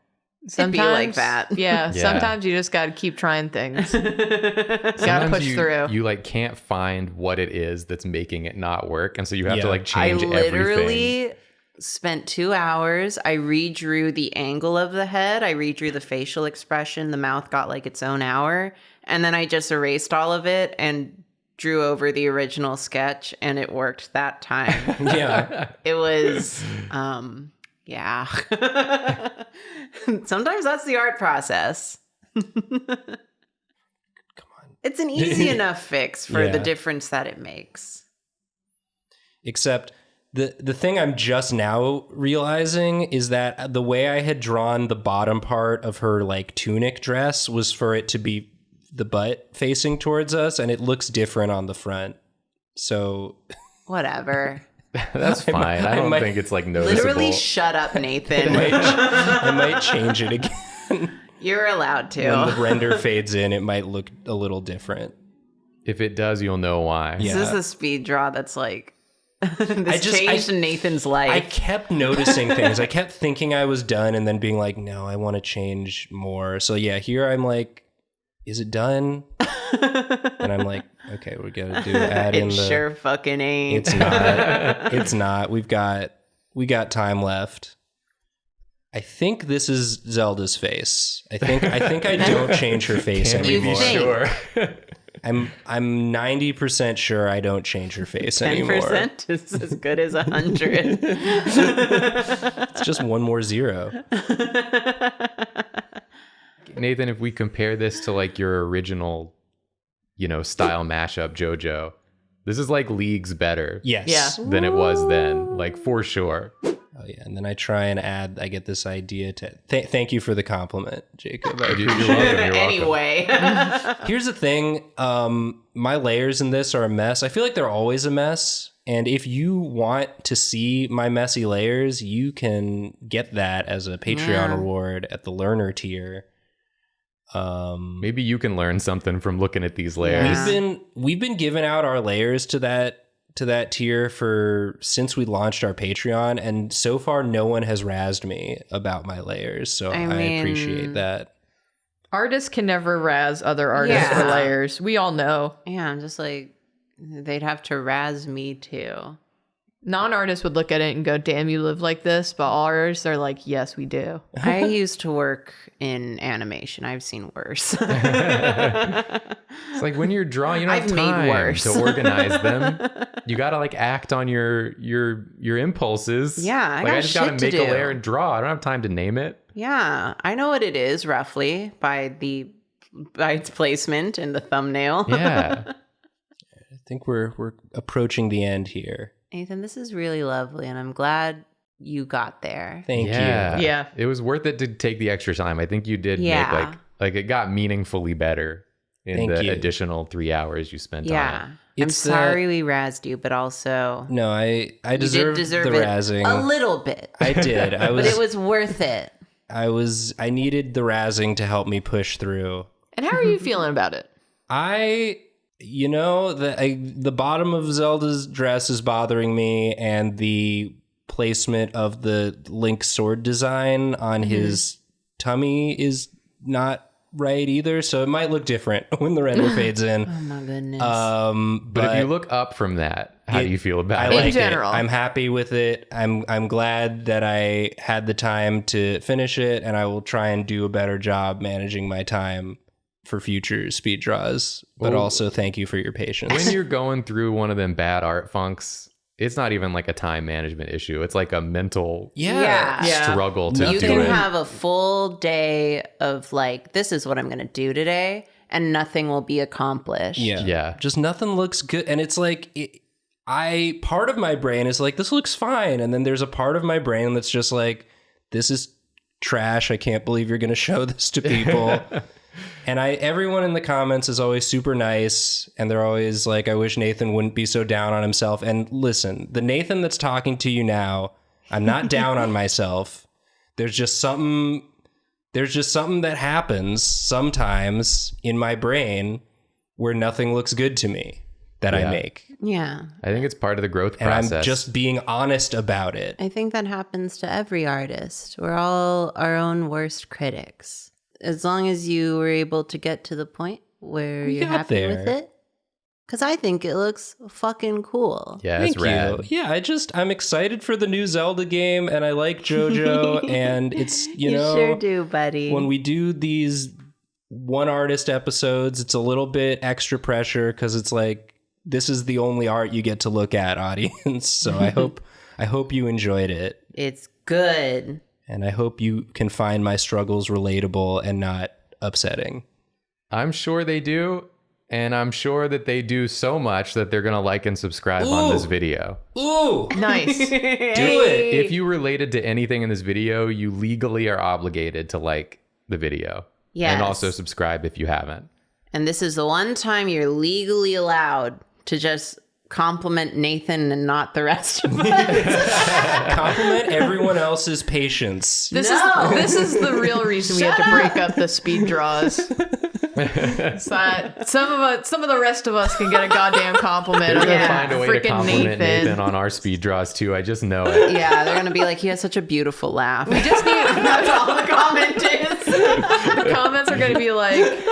It'd be like that. Yeah, Yeah. sometimes you just got to keep trying things. Got to Sometimes push through. You like can't find what it is that's making it not work, and so you have Yeah. to like change I everything. literally spent 2 hours. I redrew the angle of the head. I redrew the facial expression. The mouth got like its own hour. And then I just erased all of it and drew over the original sketch, and it worked that time. Yeah. It was, yeah. Sometimes that's the art process. Come on. It's an easy enough fix for the Yeah. difference that it makes. Except the thing I'm just now realizing is that the way I had drawn the bottom part of her like tunic dress was for it to be the butt facing towards us, and it looks different on the front. So Whatever. That's fine. I don't might- think it's like noticeable. Literally shut up, Nathan. I might change it again. You're allowed When the to. render fades in, it might look a little different. If it does, you'll know why. Yeah. This is the speed draw that's like, this just- changed Nathan's I life. kept noticing things. I kept thinking I was done and then being like, no, I want to change more. So yeah, here I'm like, is it done? And I'm like, okay, we gotta add in It the sure fucking ain't. It's not. It's not. We got time left. I think this is Zelda's face. I think I don't change her face Can we be anymore. think? sure? I'm 90% sure I don't change her face anymore. 10% is as good as 100. It's just one more zero. Nathan, if we compare this to like your original, style mashup JoJo, this is like leagues better Yes. Yeah. than it was then, like for sure. Oh yeah, and then I try and add. I get this idea to. Thank you for the compliment, Jacob. I You're appreciate welcome, it. you're welcome. Anyway. Here's the thing. My layers in this are a mess. I feel like they're always a mess. And if you want to see my messy layers, you can get that as a Patreon reward at the learner tier. Maybe you can learn something from looking at these layers. We've been giving out our layers to that tier since we launched our Patreon, and so far no one has razzed me about my layers, so I appreciate that. Artists can never razz other artists for layers. We all know. Yeah, I'm just like, they'd have to razz me too. Non-artists would look at it and go, damn, you live like this. But all artists are like, yes, we do. I used to work in animation. I've seen worse. It's like when you're drawing, you don't have time to organize them. You gotta like act on your impulses. Yeah, I just gotta shit to make a do. layer and draw. I don't have time to name it. Yeah, I know what it is roughly by its placement in the thumbnail. Yeah. I think we're approaching the end here. Nathan, this is really lovely, and I'm glad you got there. Thank you. Yeah. It was worth it to take the extra time. I think you did make like it got meaningfully better in the additional 3 hours you spent on it. Yeah. I'm sorry we razzed you, but also No, I deserve the razzing. a little bit. I did. But it was worth it. I needed the razzing to help me push through. And how are you feeling about it? The bottom of Zelda's dress is bothering me, and the placement of the Link sword design on his tummy is not right either. So it might look different when the render fades in. Oh my goodness. But if you look up from that, how do you feel about I it? like In general. it. I'm happy with it. I'm glad that I had the time to finish it, and I will try and do a better job managing my time for future speed draws. But also thank you for your patience. When you're going through one of them bad art funks, it's not even like a time management issue. It's like a mental struggle to You do can it. have a full day of like, this is what I'm going to do today, and nothing will be accomplished. Yeah. Just nothing looks good. And it's like, part of my brain is like, this looks fine. And then there's a part of my brain that's just like, this is trash. I can't believe you're going to show this to people. And everyone in the comments is always super nice, and they're always like, I wish Nathan wouldn't be so down on himself. And listen, the Nathan that's talking to you now, I'm not down on myself. There's just something that happens sometimes in my brain where nothing looks good to me that I make. Yeah. I think it's part of the growth And process. I'm just being honest about it. I think that happens to every artist. We're all our own worst critics. As long as you were able to get to the point where you're happy with it. Because I think it looks fucking cool. Yeah, it's Thank rad. you. Yeah, I'm excited for the new Zelda game, and I like Jojo, and it's, You sure do, buddy. when we do these one artist episodes, it's a little bit extra pressure because it's like, this is the only art you get to look at, audience. So I hope you enjoyed it. It's good. And I hope you can find my struggles relatable and not upsetting. I'm sure they do. And I'm sure that they do so much that they're going to like and subscribe on this video. Ooh! Nice. Do it! If you related to anything in this video, you legally are obligated to like the video. Yes. And also subscribe if you haven't. And this is the one time you're legally allowed to just compliment Nathan and not the rest of us. Compliment everyone else's patience. This is the real reason we had to break up the speed draws. So that some of the rest of us can get a goddamn compliment. They're going to on find a way to freaking compliment Nathan on our speed draws too. I just know it. Yeah, they're gonna be like, he has such a beautiful laugh. We just need that's all the comment is. The comments are going to be like,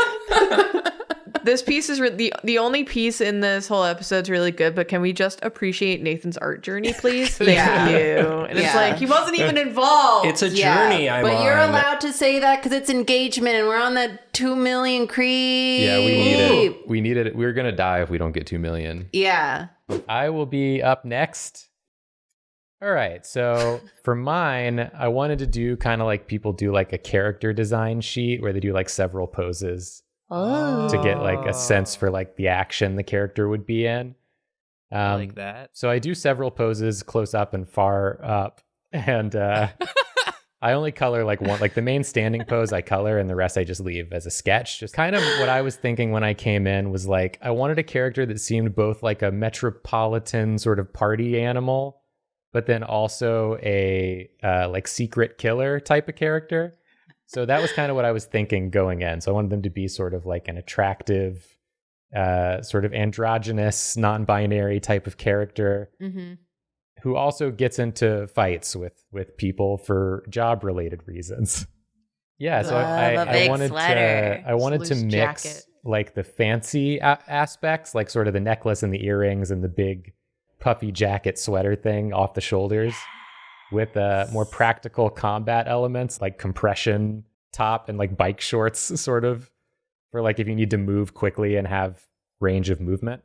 this piece is the only piece in this whole episode's really good, but can we just appreciate Nathan's art journey, please? Thank you. And it's like, he wasn't even involved. It's a journey I'm on. But you're allowed to say that because it's engagement and we're on that 2 million creep. Yeah, we need it. We need it. We're going to die if we don't get 2 million. Yeah. I will be up next. All right. So for mine, I wanted to do kind of like people do like a character design sheet where they do like several poses. To get like a sense for like the action the character would be in. I like that. So I do several poses close up and far up. And I only color like one, like the main standing pose I color and the rest I just leave as a sketch. Just kind of what I was thinking when I came in was like, I wanted a character that seemed both like a metropolitan sort of party animal, but then also a like secret killer type of character. So that was kind of what I was thinking going in. So I wanted them to be sort of like an attractive, sort of androgynous, non-binary type of character. Mm-hmm. Who also gets into fights with people for job related reasons. Yeah, so I wanted to mix jacket. like the fancy aspects, like sort of the necklace and the earrings and the big puffy jacket sweater thing off the shoulders, with more practical combat elements like compression top and like bike shorts, sort of for like if you need to move quickly and have range of movement.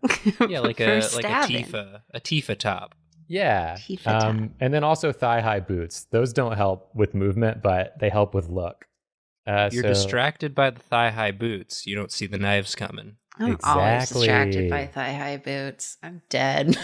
Yeah, like a Tifa top. Yeah. And then also thigh-high boots. Those don't help with movement, but they help with look. You're distracted by the thigh-high boots. You don't see the knives coming. I'm always distracted by thigh-high boots. I'm dead.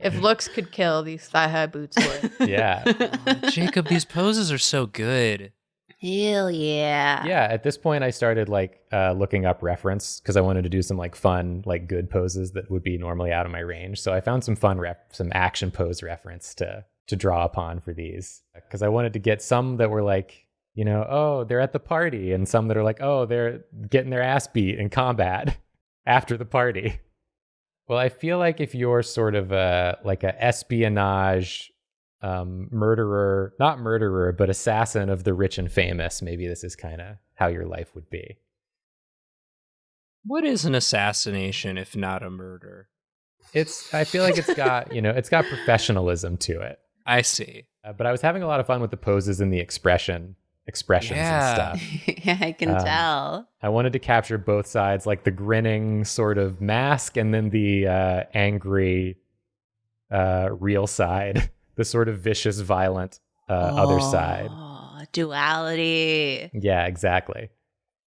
If looks could kill, these thigh-high boots would. Yeah. Oh, Jacob, these poses are so good. Hell yeah. Yeah, at this point I started like looking up reference because I wanted to do some like fun, like good poses that would be normally out of my range. So I found some fun some action pose reference to draw upon for these, because I wanted to get some that were like, you know, oh, they're at the party, and some that are like, oh, they're getting their ass beat in combat after the party. Well, I feel like if you're sort of like a espionage not murderer, but assassin of the rich and famous, maybe this is kind of how your life would be. What is an assassination if not a murder? I feel like it's got, it's got professionalism to it. I see. But I was having a lot of fun with the poses and the expressions and stuff. Yeah, I can tell. I wanted to capture both sides, like the grinning sort of mask and then the angry real side. The sort of vicious, violent other side. Duality. Yeah, exactly.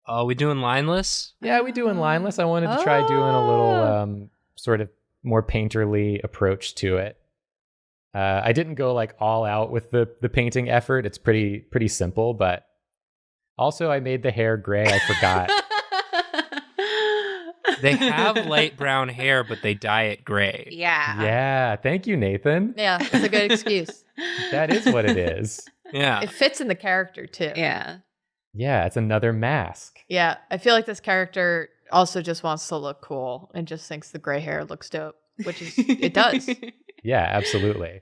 Oh, we doing lineless? Yeah, we doing lineless. I wanted to try doing a little sort of more painterly approach to it. I didn't go like all out with the painting effort. It's pretty simple, but also I made the hair gray. I forgot. They have light brown hair, but they dye it gray. Yeah. Yeah. Thank you, Nathan. Yeah, it's a good excuse. That is what it is. Yeah. It fits in the character too. Yeah. Yeah, it's another mask. Yeah, I feel like this character also just wants to look cool and just thinks the gray hair looks dope, which is it does. Yeah, absolutely.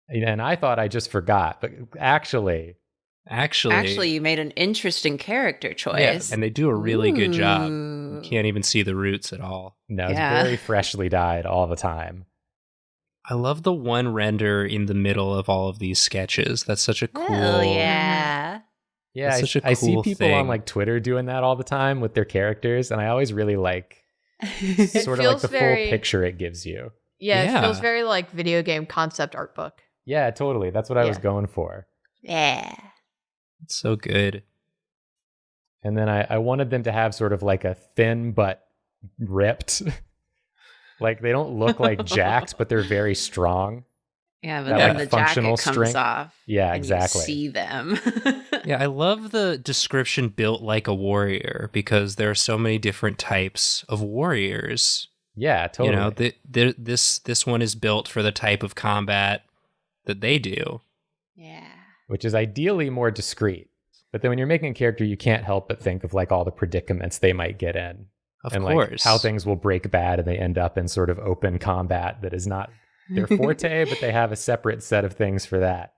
And I thought I just forgot, but actually, you made an interesting character choice. Yeah, and they do a really good job. You can't even see the roots at all. No, it's very freshly dyed all the time. I love the one render in the middle of all of these sketches. That's such a cool... Oh, yeah. Yeah, such a I see cool people thing. on like Twitter doing that all the time with their characters, and I always really like sort of like the full picture it gives you. Yeah, it feels very like video game concept art book. Yeah, totally. That's what I was going for. Yeah. It's so good. And then I wanted them to have sort of like a thin but ripped. Like they don't look like jacked, but they're very strong. Yeah, but That, then like, the functional jacket comes strength. off. Yeah, and exactly. You see them. Yeah, I love the description built like a warrior, because there are so many different types of warriors. Yeah, totally. You know, this one is built for the type of combat that they do. Yeah. Which is ideally more discreet. But then when you're making a character, you can't help but think of like all the predicaments they might get in. Of and course. Like how things will break bad and they end up in sort of open combat that is not their forte, but they have a separate set of things for that.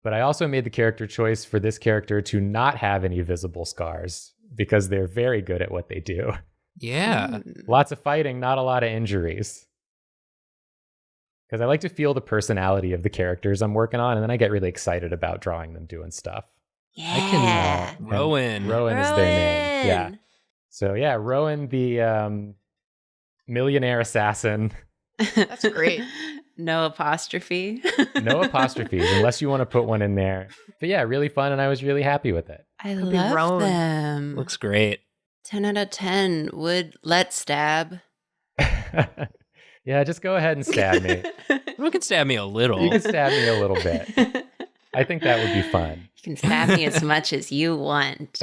But I also made the character choice for this character to not have any visible scars because they're very good at what they do. Yeah. Lots of fighting, not a lot of injuries. Because I like to feel the personality of the characters I'm working on, and then I get really excited about drawing them doing stuff. Yeah. Rowan. Rowan is their name. Yeah. So yeah, Rowan, the millionaire assassin. That's great. No apostrophe. No apostrophes, unless you want to put one in there. But yeah, really fun, and I was really happy with it. I Could be love Rowan. them. Looks great. 10 out of 10 would let stab. Yeah, just go ahead and stab me. You can stab me a little. You can stab me a little bit. I think that would be fun. You can stab me as much as you want.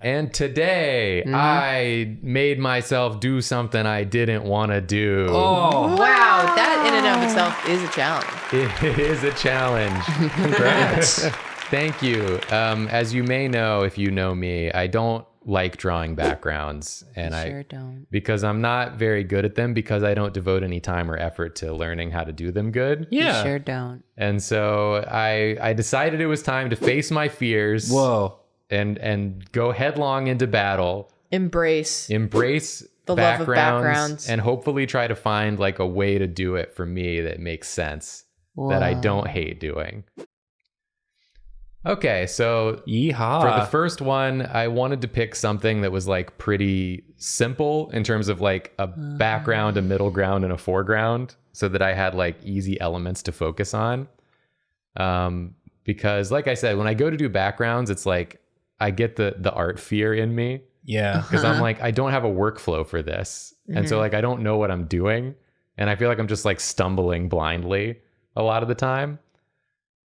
And today, I made myself do something I didn't want to do. Oh, Wow, that in and of itself is a challenge. It is a challenge. congrats. Thank you. As you may know, if you know me, I don't like drawing backgrounds, and Sure don't. because I'm not very good at them, because I don't devote any time or effort to learning how to do them good. Yeah. You sure don't. And so I decided it was time to face my fears. Whoa. And go headlong into battle. Embrace. Embrace The love of backgrounds. and hopefully try to find like a way to do it for me that makes sense, that I Whoa. don't hate doing. Okay, so Yeehaw. for the first one, I wanted to pick something that was like pretty simple in terms of like a background, a middle ground, and a foreground, so that I had like easy elements to focus on. Because like I said, when I go to do backgrounds, it's like I get the art fear in me, Yeah. because I'm like, I don't have a workflow for this. And so like I don't know what I'm doing. And I feel like I'm just like stumbling blindly a lot of the time.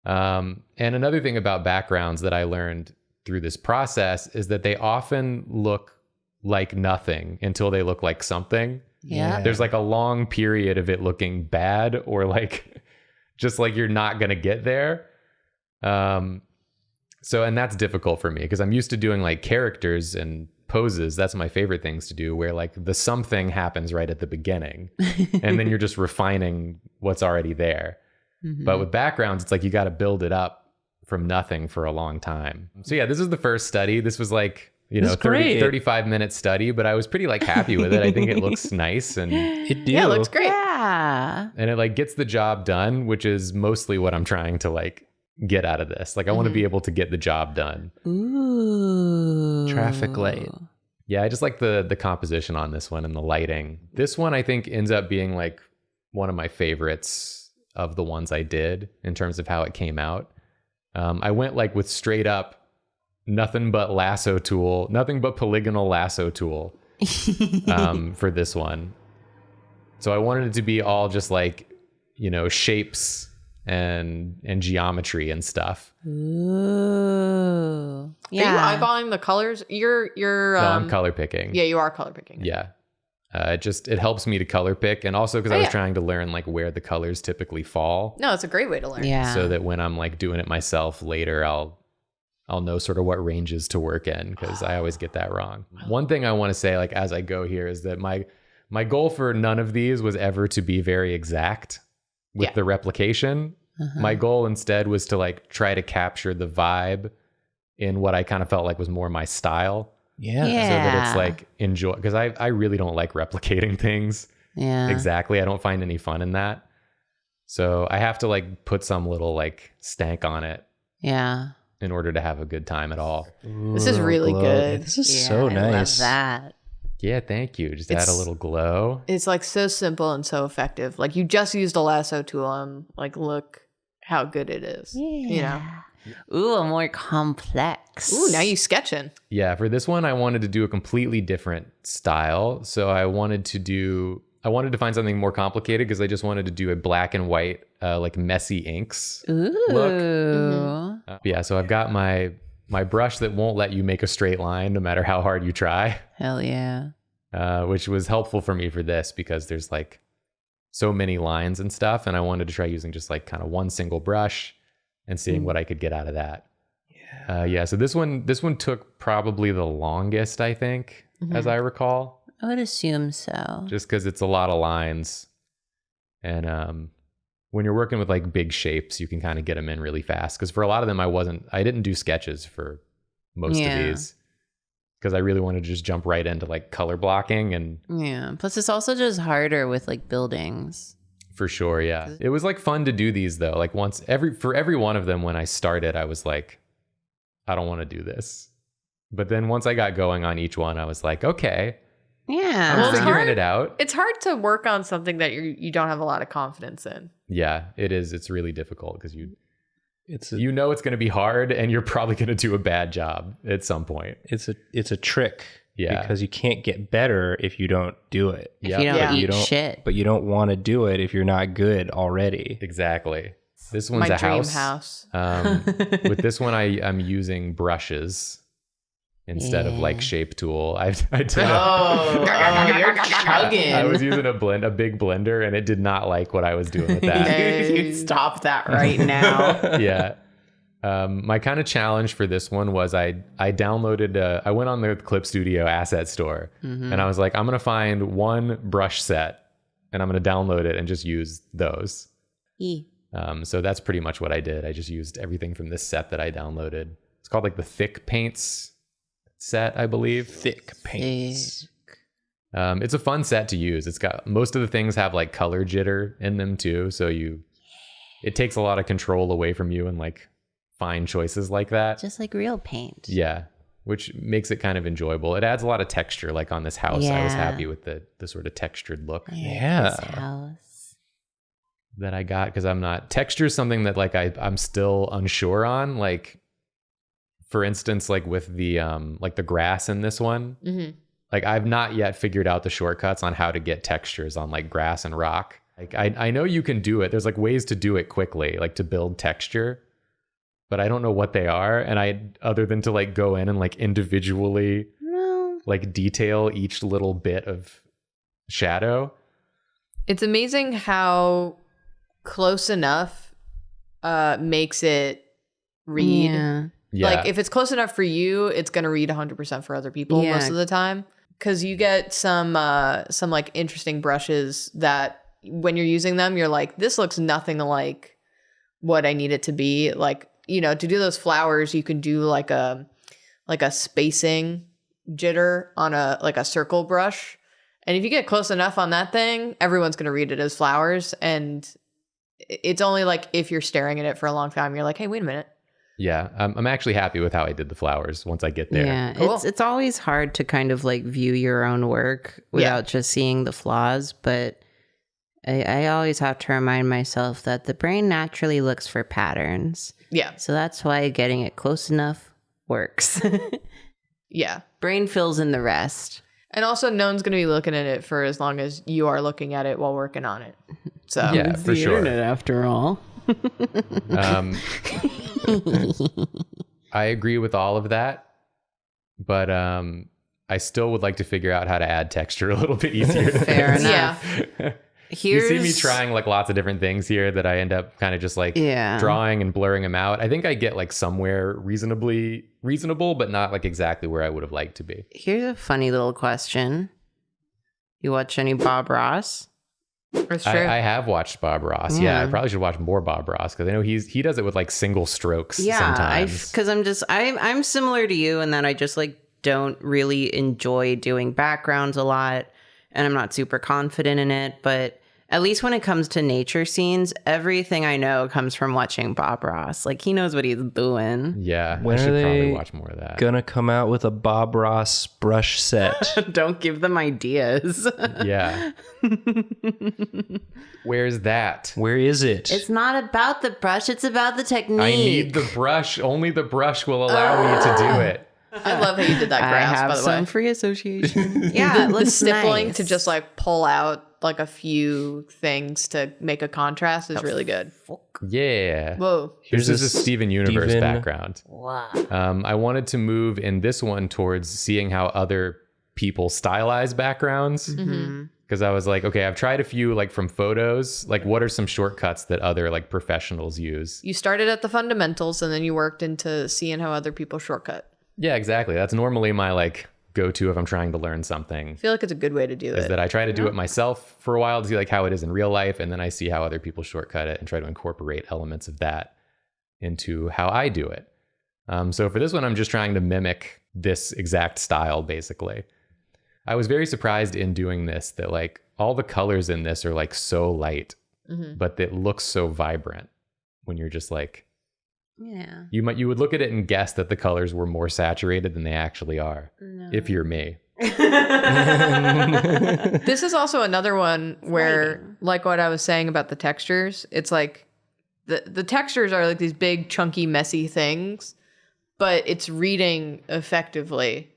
And another thing about backgrounds that I learned through this process is that they often look like nothing until they look like something. Yeah. There's like a long period of it looking bad, or like just like you're not going to get there. So, and that's difficult for me because I'm used to doing like characters and poses. That's my favorite things to do, where like the something happens right at the beginning and then you're just refining what's already there. But with backgrounds, it's like you got to build it up from nothing for a long time. So yeah, this is the first study. This was like, you know, This is great. 35-minute study, but I was pretty like happy with it. I think it looks nice, and It do. Yeah, it looks great. Yeah. it like gets the job done, which is mostly what I'm trying to like get out of this. Like I want to be able to get the job done. Ooh. Traffic light. Yeah, I just like the composition on this one and the lighting. This one I think ends up being like one of my favorites of the ones I did in terms of how it came out. I went like with straight up nothing but lasso tool, nothing but polygonal lasso tool for this one. So I wanted it to be all just like, you know, shapes and geometry and stuff. Ooh. Yeah. Are you eyeballing the colors? You're No, I'm color picking. Yeah, you are color picking. Yeah. It helps me to color pick, and also because I was yeah. trying to learn like where the colors typically fall, No, it's a great way to learn. Yeah. so that when I'm like doing it myself later, I'll know sort of what ranges to work in, because I always get that wrong. One thing I want to say, like as I go here, is that my goal for none of these was ever to be very exact with Yeah. the replication. My goal instead was to like try to capture the vibe in what I kind of felt like was more my style. Yeah. So that Yeah. it's like enjoy, because I really don't like replicating things Yeah. exactly. I don't find any fun in that. So I have to like put some little like stank on it Yeah. in order to have a good time at all. This is really good. This is Yeah, so I nice. love that. Yeah, thank you. Just add a It's- little glow. It's like so simple and so effective. Like you just used a lasso tool and like look how good it is. You know. Ooh, a more complex. Ooh, now you sketching. Yeah, for this one I wanted to do a completely different style. So I wanted to find something more complicated, because I just wanted to do a black and white like messy inks Ooh. look. Yeah, so I've got my brush that won't let you make a straight line no matter how hard you try, Hell yeah. which was helpful for me for this, because there's like so many lines and stuff, and I wanted to try using just like kind of one single brush and seeing what I could get out of that. Yeah. So this one took probably the longest, I think, as I recall, I would assume so. just because it's a lot of lines, and when you're working with like big shapes, you can kind of get them in really fast. Because for a lot of them, I didn't do sketches for most Yeah. of these, because I really wanted to just jump right into like color blocking, and Yeah. Plus, it's also just harder with like buildings. for sure, yeah. It was like fun to do these though. Like for every one of them, when I started, I was like, I don't want to do this. But then once I got going on each one, I was like, okay, Yeah. I'm Well, it's figuring hard. it out. It's hard to work on something that you don't have a lot of confidence in. Yeah, it is. It's really difficult, because you know it's going to be hard and you're probably going to do a bad job at some point. It's a trick. Yeah. Because you can't get better if you don't do it. If you don't eat shit. But you don't want to do it if you're not good already. Exactly. This one's My a dream house. house. With this one, I'm using brushes instead of like shape tool. I did you're chugging. I was using a big blender, and it did not like what I was doing with that. You stop that right now. Yeah. My kind of challenge for this one was I downloaded, I went on the Clip Studio asset store, and I was like, I'm going to find one brush set and I'm going to download it and just use those. So that's pretty much what I did. I just used everything from this set that I downloaded. It's called like the Thick Paints set, I believe. Thick paints. It's a fun set to use. It's got, most of the things have like color jitter in them too. So it takes a lot of control away from you and like fine choices like that. Just like real paint. Yeah, which makes it kind of enjoyable. It adds a lot of texture. Like on this house, I was happy with the sort of textured look Yeah. This house. that I got, because texture is something that like I'm still unsure on. Like, for instance, like with the like the grass in this one, like I've not yet figured out the shortcuts on how to get textures on like grass and rock. Like I know you can do it. There's like ways to do it quickly, like to build texture, but I don't know what they are. And other than to like go in and like individually like detail each little bit of shadow. It's amazing how close enough makes it read. Yeah. Like if it's close enough for you, it's going to read 100% for other people most of the time. Because you get some like interesting brushes that when you're using them, you're like, this looks nothing like what I need it to be. Like, you know, to do those flowers, you can do like a spacing jitter on a circle brush. And if you get close enough on that thing, everyone's going to read it as flowers. And it's only like if you're staring at it for a long time, you're like, hey, wait a minute. Yeah, I'm actually happy with how I did the flowers once I get there. Yeah, Cool. it's always hard to kind of like view your own work without just seeing the flaws. But I always have to remind myself that the brain naturally looks for patterns. Yeah. So that's why getting it close enough works. Yeah. Brain fills in the rest. And also, no one's going to be looking at it for as long as you are looking at it while working on it. So Yeah, for sure. Internet after all. I agree with all of that, but I still would like to figure out how to add texture a little bit easier. Fair enough. yeah. You see me trying like lots of different things here that I end up kind of just like drawing and blurring them out. I think I get like somewhere reasonable, but not like exactly where I would have liked to be. Here's a funny little question. You watch any Bob Ross? That's true. I have watched Bob Ross. Yeah, I probably should watch more Bob Ross because I know he does it with like single strokes sometimes. Because I'm similar to you in that I just like don't really enjoy doing backgrounds a lot, and I'm not super confident in it. But at least when it comes to nature scenes, everything I know comes from watching Bob Ross. Like he knows what he's doing. Yeah, When I should are probably they watch more of that. Gonna come out with a Bob Ross brush set. Don't give them ideas. Yeah. Where's that? Where is it? It's not about the brush, it's about the technique. I need the brush. Only the brush will allow me to do it. I love how you did that I grass, have by the some way. free association. Yeah, it The looks stippling nice. to just like pull out like a few things to make a contrast is really good. Yeah. Whoa. This is a Steven Universe Steven- background. Wow. I wanted to move in this one towards seeing how other people stylize backgrounds. Because I was like, okay, I've tried a few like from photos. Like, what are some shortcuts that other like professionals use? You started at the fundamentals and then you worked into seeing how other people shortcut. Yeah, exactly. That's normally my like go-to if I'm trying to learn something. I feel like it's a good way to do Is it. that I try to do it myself for a while to see like how it is in real life, and then I see how other people shortcut it and try to incorporate elements of that into how I do it. So for this one, I'm just trying to mimic this exact style, basically. I was very surprised in doing this that like all the colors in this are like so light, but it looks so vibrant when you're just like, Yeah. you would look at it and guess that the colors were more saturated than they actually are, if you're me. This is also another one where, like what I was saying about the textures, it's like the textures are like these big, chunky, messy things, but it's reading effectively.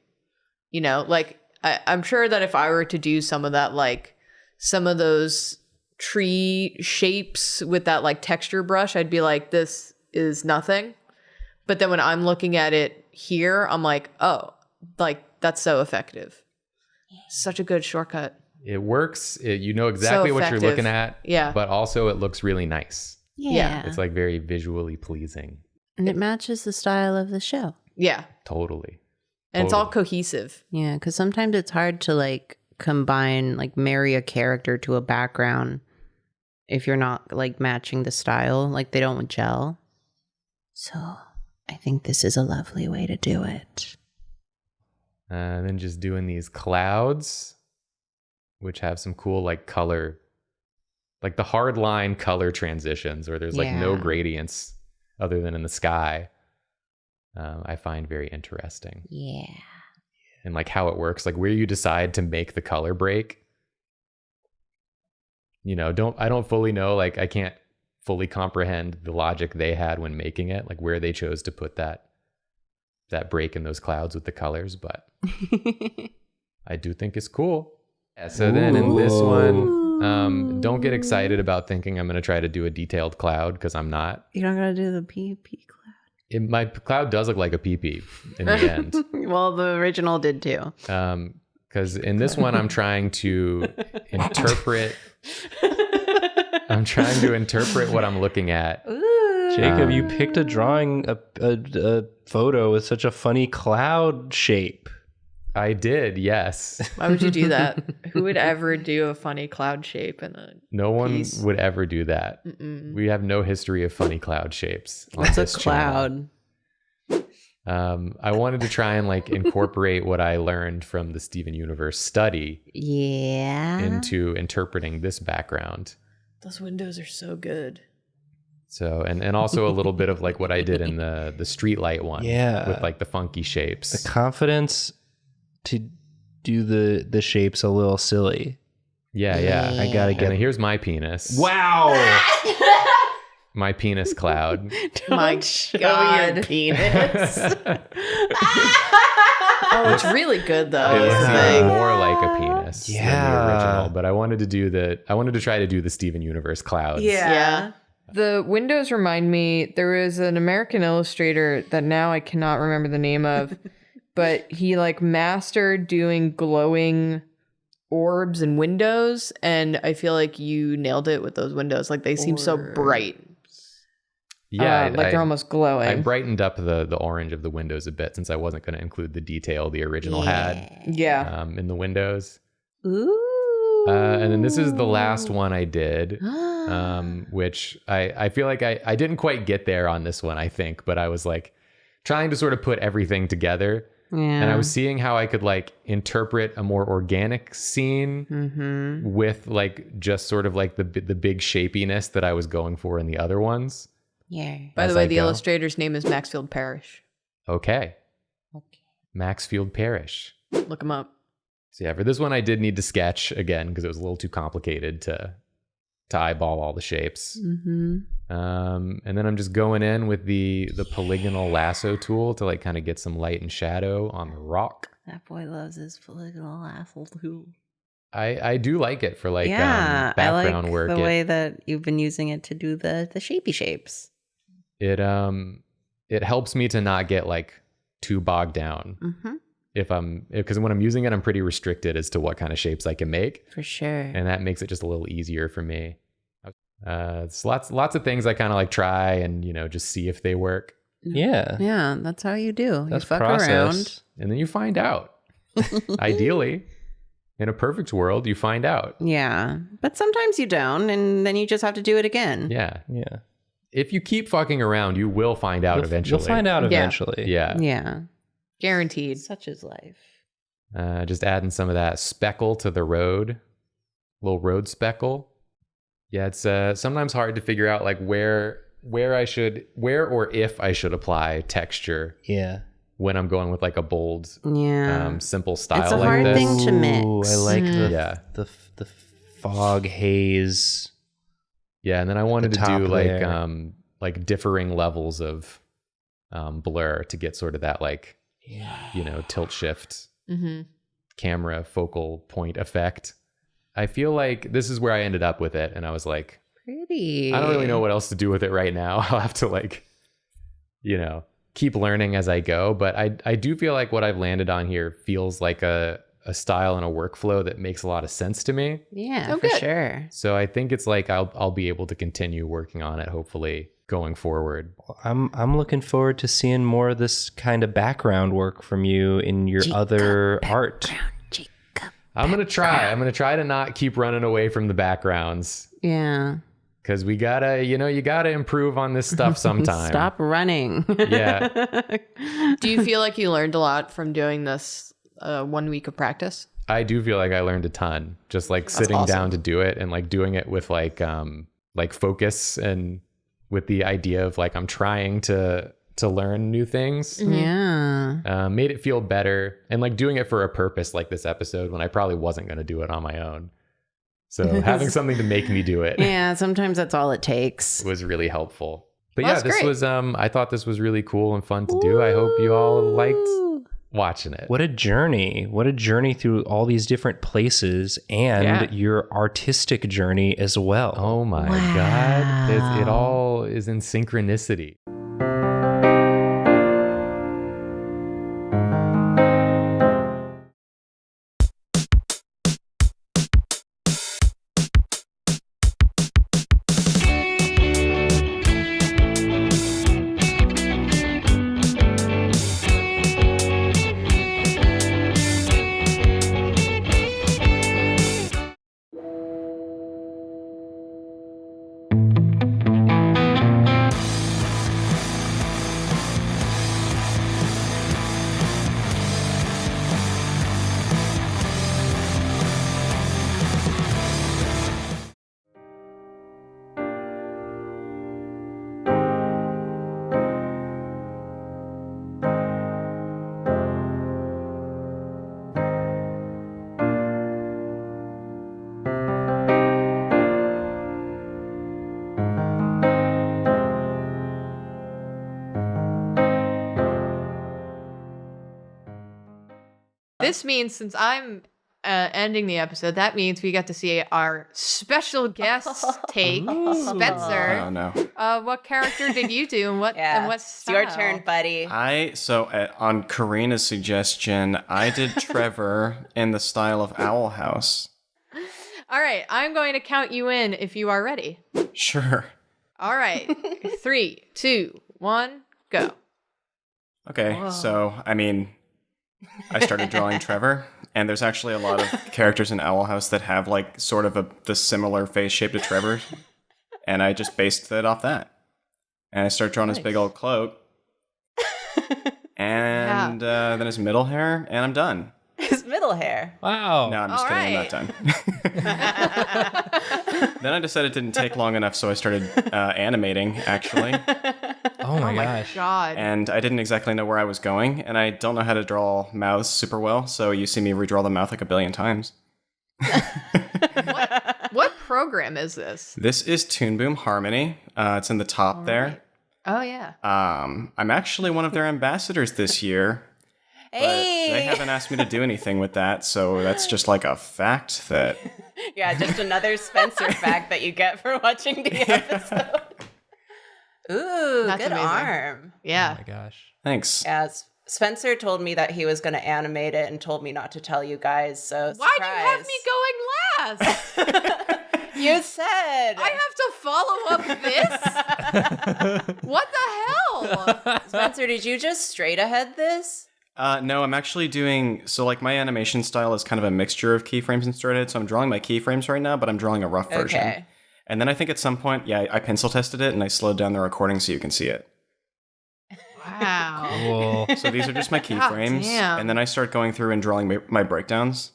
You know, like I'm sure that if I were to do some of that, like some of those tree shapes with that like texture brush, I'd be like, this is nothing. But then when I'm looking at it here, I'm like, oh, like that's so effective. Such a good shortcut. It works. You know exactly So what you're effective. looking at. Yeah. But also it looks really nice. Yeah. It's like very visually pleasing. And it matches the style of the show. Yeah. Totally. And it's all cohesive. Yeah, because sometimes it's hard to like combine, like marry a character to a background if you're not like matching the style, like they don't gel. So I think this is a lovely way to do it. And then just doing these clouds, which have some cool like color, like the hard line color transitions where there's like no Yeah. gradients other than in the sky. I find very interesting. Yeah. And like how it works, like where you decide to make the color break. You know, I don't fully know, like I can't fully comprehend the logic they had when making it, like where they chose to put that break in those clouds with the colors, but I do think it's cool. Yeah, so then in this one, don't get excited about thinking I'm going to try to do a detailed cloud, because I'm not. You're not going to do the PP cloud? My cloud does look like a pee-pee in the end. Well, the original did too. Because in this one, I'm trying to interpret. I'm trying to interpret what I'm looking at. Jacob, you picked a drawing, a photo with such a funny cloud shape. I did, yes. Why would you do that? Who would ever do a funny cloud shape in a No one piece? would ever do that. Mm-mm. We have no history of funny cloud shapes. On What's a this channel. cloud? I wanted to try and like incorporate what I learned from the Steven Universe study Yeah. into interpreting this background. Those windows are so good. So, and also a little bit of like what I did in the streetlight one. Yeah. With like the funky shapes. The confidence to do the shapes a little silly. Yeah. I gotta get. And here's my penis. Wow. My penis cloud. My God. penis. Oh, it's really good though. It looks Yeah. even more like a penis than the Yeah. original. But I wanted to try to do the Steven Universe clouds. Yeah. The windows remind me, there was an American illustrator that now I cannot remember the name of, but he like mastered doing glowing orbs and windows, and I feel like you nailed it with those windows. Like they seem so bright. Yeah. like they're almost glowing. I brightened up the orange of the windows a bit since I wasn't going to include the detail the original had Yeah. in the windows. Ooh. And then this is the last one I did, which I feel like I didn't quite get there on this one, I think, but I was like trying to sort of put everything together. Yeah. And I was seeing how I could like interpret a more organic scene with like just sort of like the big shapiness that I was going for in the other ones. Yeah. By the as way, I the go. illustrator's name is Maxfield Parrish. Okay. Maxfield Parrish. Look him up. So yeah, for this one I did need to sketch again because it was a little too complicated to eyeball all the shapes. Mm-hmm. And then I'm just going in with the polygonal lasso tool to like kind of get some light and shadow on the rock. That boy loves his polygonal asshole tool. I do like it for like I background like work. the way that you've been using it to do the shapey shapes. It helps me to not get like too bogged down. Mm-hmm. Because when I'm using it, I'm pretty restricted as to what kind of shapes I can make. For sure. And that makes it just a little easier for me. It's lots of things I kind of like try and, you know, just see if they work. Yeah. Yeah, that's how you do. That's you fuck process. around. And then you find out. Ideally, in a perfect world, you find out. Yeah. But sometimes you don't, and then you just have to do it again. Yeah. Yeah. If you keep fucking around, you will find out eventually. You'll find out Yeah. eventually. Yeah. Yeah. Guaranteed. Such is life. Just adding some of that speckle to the road. Little road speckle. Yeah, it's sometimes hard to figure out like where or if I should apply texture Yeah. when I'm going with like a bold, Yeah. simple style It's a like hard this. thing to mix. Ooh, I like Yeah. the fog haze. Yeah, and then I wanted the to do top like there. like differing levels of blur to get sort of that like, you know, tilt shift camera focal point effect. I feel like this is where I ended up with it. And I was like, Pretty. I don't really know what else to do with it right now. I'll have to like, you know, keep learning as I go. But I do feel like what I've landed on here feels like a style and a workflow that makes a lot of sense to me. Yeah, Oh, for good. sure. So I think it's like I'll be able to continue working on it, hopefully going forward. I'm looking forward to seeing more of this kind of background work from you in your other art. I'm gonna try to not keep running away from the backgrounds, Yeah. because we gotta, you know, you gotta improve on this stuff sometime. Stop running. Yeah. Do you feel like you learned a lot from doing this 1 week of practice? I do feel like I learned a ton just like sitting awesome. down to do it and like doing it with like focus and with the idea of like I'm trying to learn new things. Yeah. Made it feel better, and like doing it for a purpose like this episode when I probably wasn't going to do it on my own. So having something to make me do it Yeah, sometimes that's all it takes. was really helpful. But Well, yeah, that's this great. was I thought this was really cool and fun to do. I hope you all liked watching it. What a journey. What a journey through all these different places and Yeah. your artistic journey as well. Oh my Wow. God. It all is in synchronicity. This means since I'm ending the episode, that means we got to see our special guest take, Spencer. Oh no. What character did you do, and what and what It's style? your turn, buddy. On Karina's suggestion, I did Trevor in the style of Owl House. All right, I'm going to count you in if you are ready. Sure. All right, 3, 2, 1, go. Okay, so I mean, I started drawing Trevor, and there's actually a lot of characters in Owl House that have like sort of the similar face shape to Trevor, and I just based it off that. And I start drawing his big old cloak, and then his middle hair, and I'm done. His middle hair. Wow. No, I'm just All kidding. right. I'm not done. Then I decided it didn't take long enough, so I started animating, actually. Oh my Oh my gosh. god. And I didn't exactly know where I was going, and I don't know how to draw mouths super well, so you see me redraw the mouth like a billion times. What program is this? This is Toon Boom Harmony. It's in the top there. Oh yeah. I'm actually one of their ambassadors this year. But Hey. they haven't asked me to do anything with that, so that's just like a fact that... Yeah, just another Spencer fact that you get for watching the episode. Ooh, That's good amazing. arm. Yeah. Oh my gosh. Thanks. Yeah, Spencer told me that he was going to animate it and told me not to tell you guys. So Why do you have me going last? You said. I have to follow up this? What the hell? Spencer, did you just straight ahead this? No, I'm actually doing... So, like, my animation style is kind of a mixture of keyframes and straight ahead, so I'm drawing my keyframes right now, but I'm drawing a rough version. Okay. And then I think at some point, I pencil tested it, and I slowed down the recording so you can see it. Wow. Cool. So these are just my God keyframes, damn. and then I start going through and drawing my breakdowns.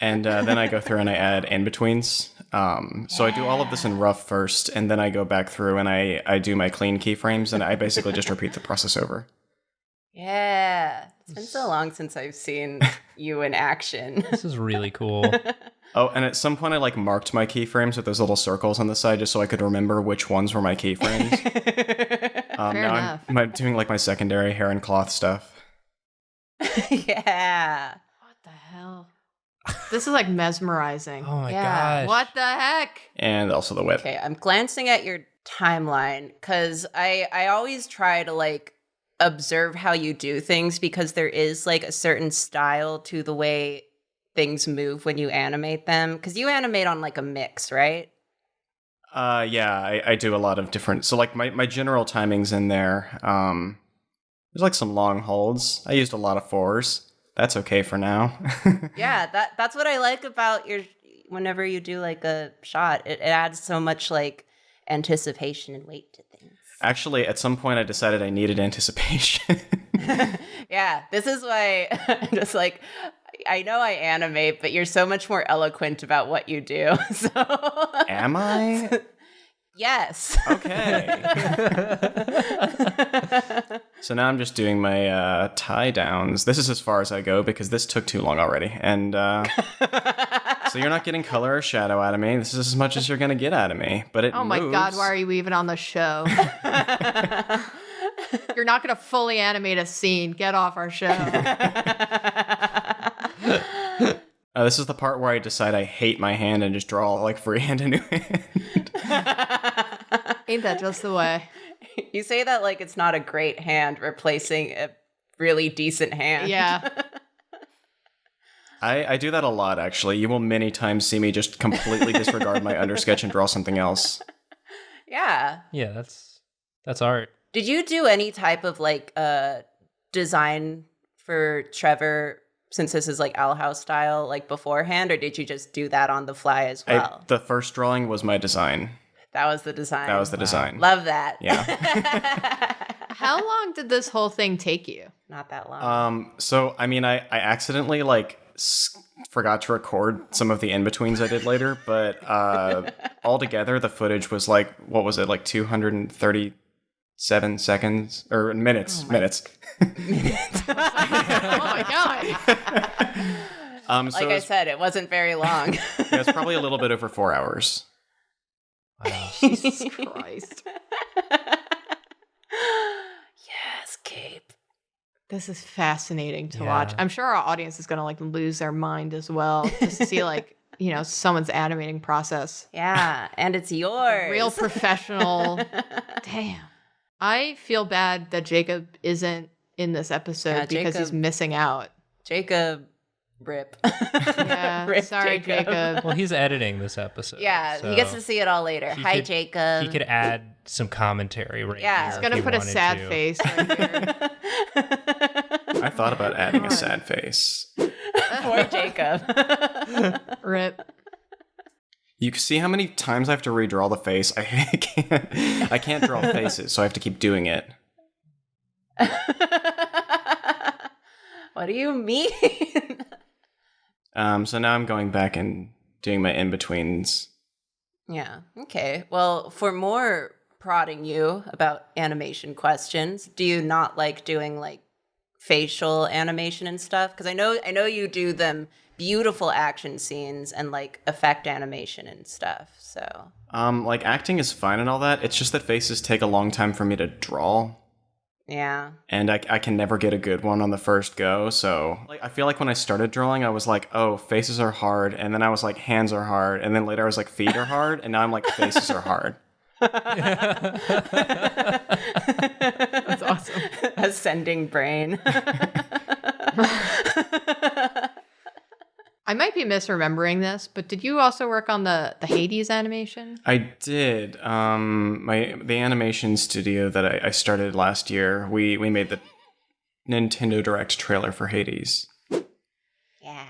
And then I go through and I add in-betweens. So I do all of this in rough first, and then I go back through and I do my clean keyframes, and I basically just repeat the process over. Yeah. It's been so long since I've seen you in action. This is really cool. Oh, and at some point I like marked my keyframes with those little circles on the side just so I could remember which ones were my keyframes. Now enough. I'm doing like my secondary hair and cloth stuff. Yeah. What the hell? This is like mesmerizing. Oh my Yeah. gosh. What the heck? And also the whip. Okay, I'm glancing at your timeline because I always try to like observe how you do things because there is like a certain style to the way things move when you animate them. Because you animate on like a mix, right? Yeah, I do a lot of different. So like my general timing's in there. There's like some long holds. I used a lot of 4s. That's okay for now. Yeah, that's what I like about your. Whenever you do like a shot, it adds so much like anticipation and weight to things. Actually, at some point I decided I needed anticipation. Yeah, this is why I'm just like, I know I animate, but you're so much more eloquent about what you do. So Am I? yes. Okay. So now I'm just doing my tie downs. This is as far as I go because this took too long already. And so you're not getting color or shadow out of me. This is as much as you're going to get out of me. But it Oh my moves. god, why are you even on the show? You're not going to fully animate a scene. Get off our show. This is the part where I decide I hate my hand and just draw like freehand a new hand. Ain't that just the way? You say that like it's not a great hand replacing a really decent hand. Yeah. I do that a lot, actually. You will many times see me just completely disregard my undersketch and draw something else. Yeah. Yeah, that's art. Did you do any type of like design for Trevor since this is like Owl House style like beforehand, or did you just do that on the fly as well? The first drawing was my design. That was the design. That was the design. Love that. Yeah. How long did this whole thing take you? Not that long. So, I mean, I accidentally like forgot to record some of the in-betweens I did later, but altogether the footage was like, what was it, like 237 seconds or minutes? Minutes. Oh my god. So I said, it wasn't very long. yeah, it's probably a little bit over 4 hours. Wow. Jesus Christ. Yes, Cape. This is fascinating to Yeah. watch. I'm sure our audience is going to like lose their mind as well just to see like, you know, someone's animating process. Yeah, and it's yours. Real professional. Damn. I feel bad that Jacob isn't in this episode Yeah, because he's Jacob- missing out. Jacob, rip. Yeah, Rip sorry, Jacob. Well, he's editing this episode. Yeah, so he gets to see it all later. he Hi, could- Jacob. He could add some commentary right Yeah. here. He's He's if going to he put a wanted sad to. face right here. I thought about adding a sad face. Poor Jacob. Rip. You can see how many times I have to redraw the face. I can't draw faces, so I have to keep doing it. What do you mean? So now I'm going back and doing my in-betweens. Yeah. Okay. Well, for more prodding you about animation questions, do you not like doing like facial animation and stuff? Because I know you do them beautiful action scenes and like effect animation and stuff. So Like acting is fine and all that. It's just that faces take a long time for me to draw. yeah. And I can never get a good one on the first go. So like I feel like when I started drawing, I was like, oh, faces are hard. And then I was like, hands are hard. And then later I was like, feet are hard. And now I'm like, faces are hard. That's awesome. Ascending brain. I might be misremembering this, but did you also work on the Hades animation? I did. The animation studio that I started last year, we made the Nintendo Direct trailer for Hades. Yeah.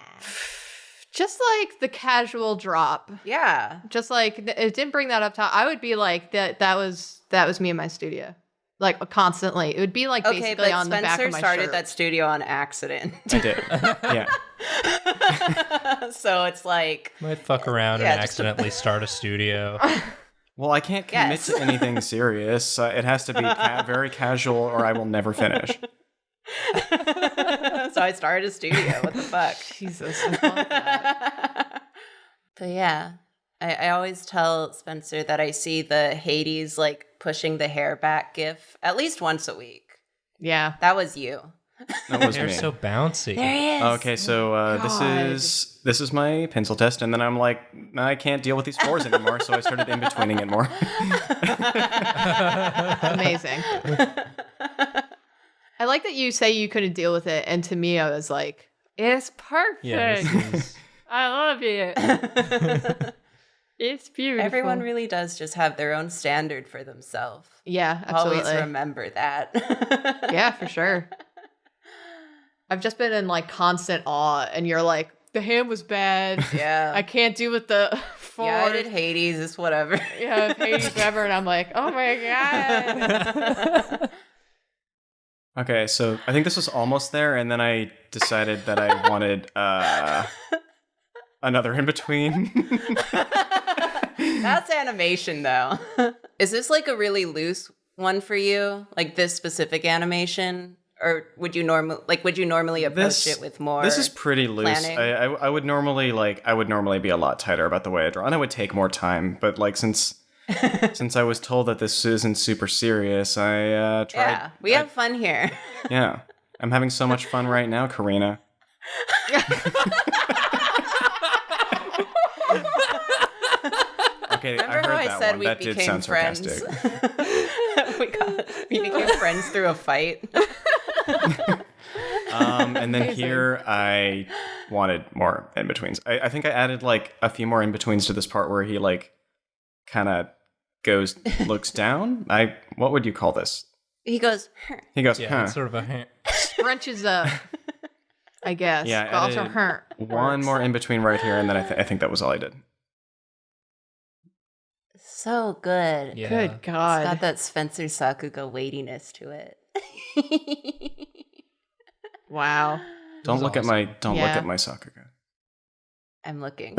Just like the casual drop. Yeah. Just like it didn't bring that up top. I would be like that was me in my studio. Like constantly. It would be like Okay, basically but on the back Spencer of my started shirt. that studio on accident. I did. Yeah. So it's like Might fuck around Yeah, and just accidentally start a studio. Well, I can't commit Yes. to anything serious. It has to be very casual or I will never finish. so I started a studio. What the fuck? Jesus. I love that. But yeah, I always tell Spencer that I see the Hades like pushing the hair back gif at least once a week. Yeah. That was you. That was They're me. so bouncy. There he is. Okay, so this is my pencil test, and then I'm like, I can't deal with these fours anymore, so I started in betweening it more. Amazing. I like that you say you couldn't deal with it, and to me, I was like, it's perfect. Yeah, this is, I love it. It's beautiful. Everyone really does just have their own standard for themselves. Yeah, absolutely. Always remember that. Yeah, for sure. I've just been in like constant awe, and you're like, the hand was bad. Yeah. I can't do with the four. Yeah, I did Hades. It's whatever. Yeah, Hades ever, and I'm like, oh my god. Okay, so I think this was almost there, and then I decided that I wanted another in between. That's animation, though. Is this like a really loose one for you? Like this specific animation? Or would you normally approach it with more? This is pretty loose. planning? I would normally be a lot tighter about the way I draw, and I would take more time. But like since I was told that this isn't super serious, I tried. Yeah, we have fun here. Yeah, I'm having so much fun right now, Karina. Okay, Remember I heard how I that said one. we That did became sound friends? sarcastic. we became friends through a fight. And then here I wanted more in betweens. I think I added like a few more in betweens to this part where he like kind of looks down. What would you call this? He goes, He goes, yeah, huh. it's sort of a. Scrunches up, I guess. Yeah, But also added hurt. One more in between right here, and then I think that was all I did. so good. Yeah. Good It's God. got that Spencer Sakuga weightiness to it. Wow. Don't was look at my Sakuga. I'm looking.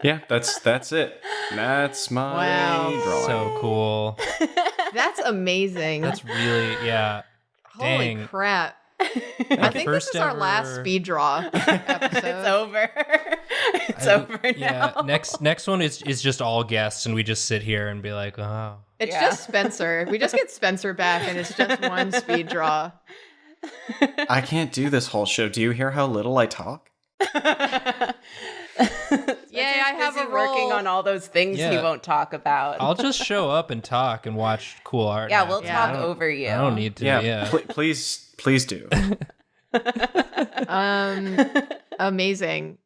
Yeah, that's it. That's my Wow. drawing. So cool. That's amazing. That's really, yeah. Holy dang. crap. I Our think this first is our last ever- speed draw episode. It's over. It's over now. Yeah, next one is just all guests, and we just sit here and be like, oh. It's Yeah. just Spencer. We just get Spencer back, and it's just one speed draw. I can't do this whole show. Do you hear how little I talk? Yeah, I have busy a working role. on all those things he Yeah. won't talk about. I'll just show up and talk and watch cool art. yeah, we'll Yeah. talk over you. I don't need to. Yeah, Yeah. please do. Amazing.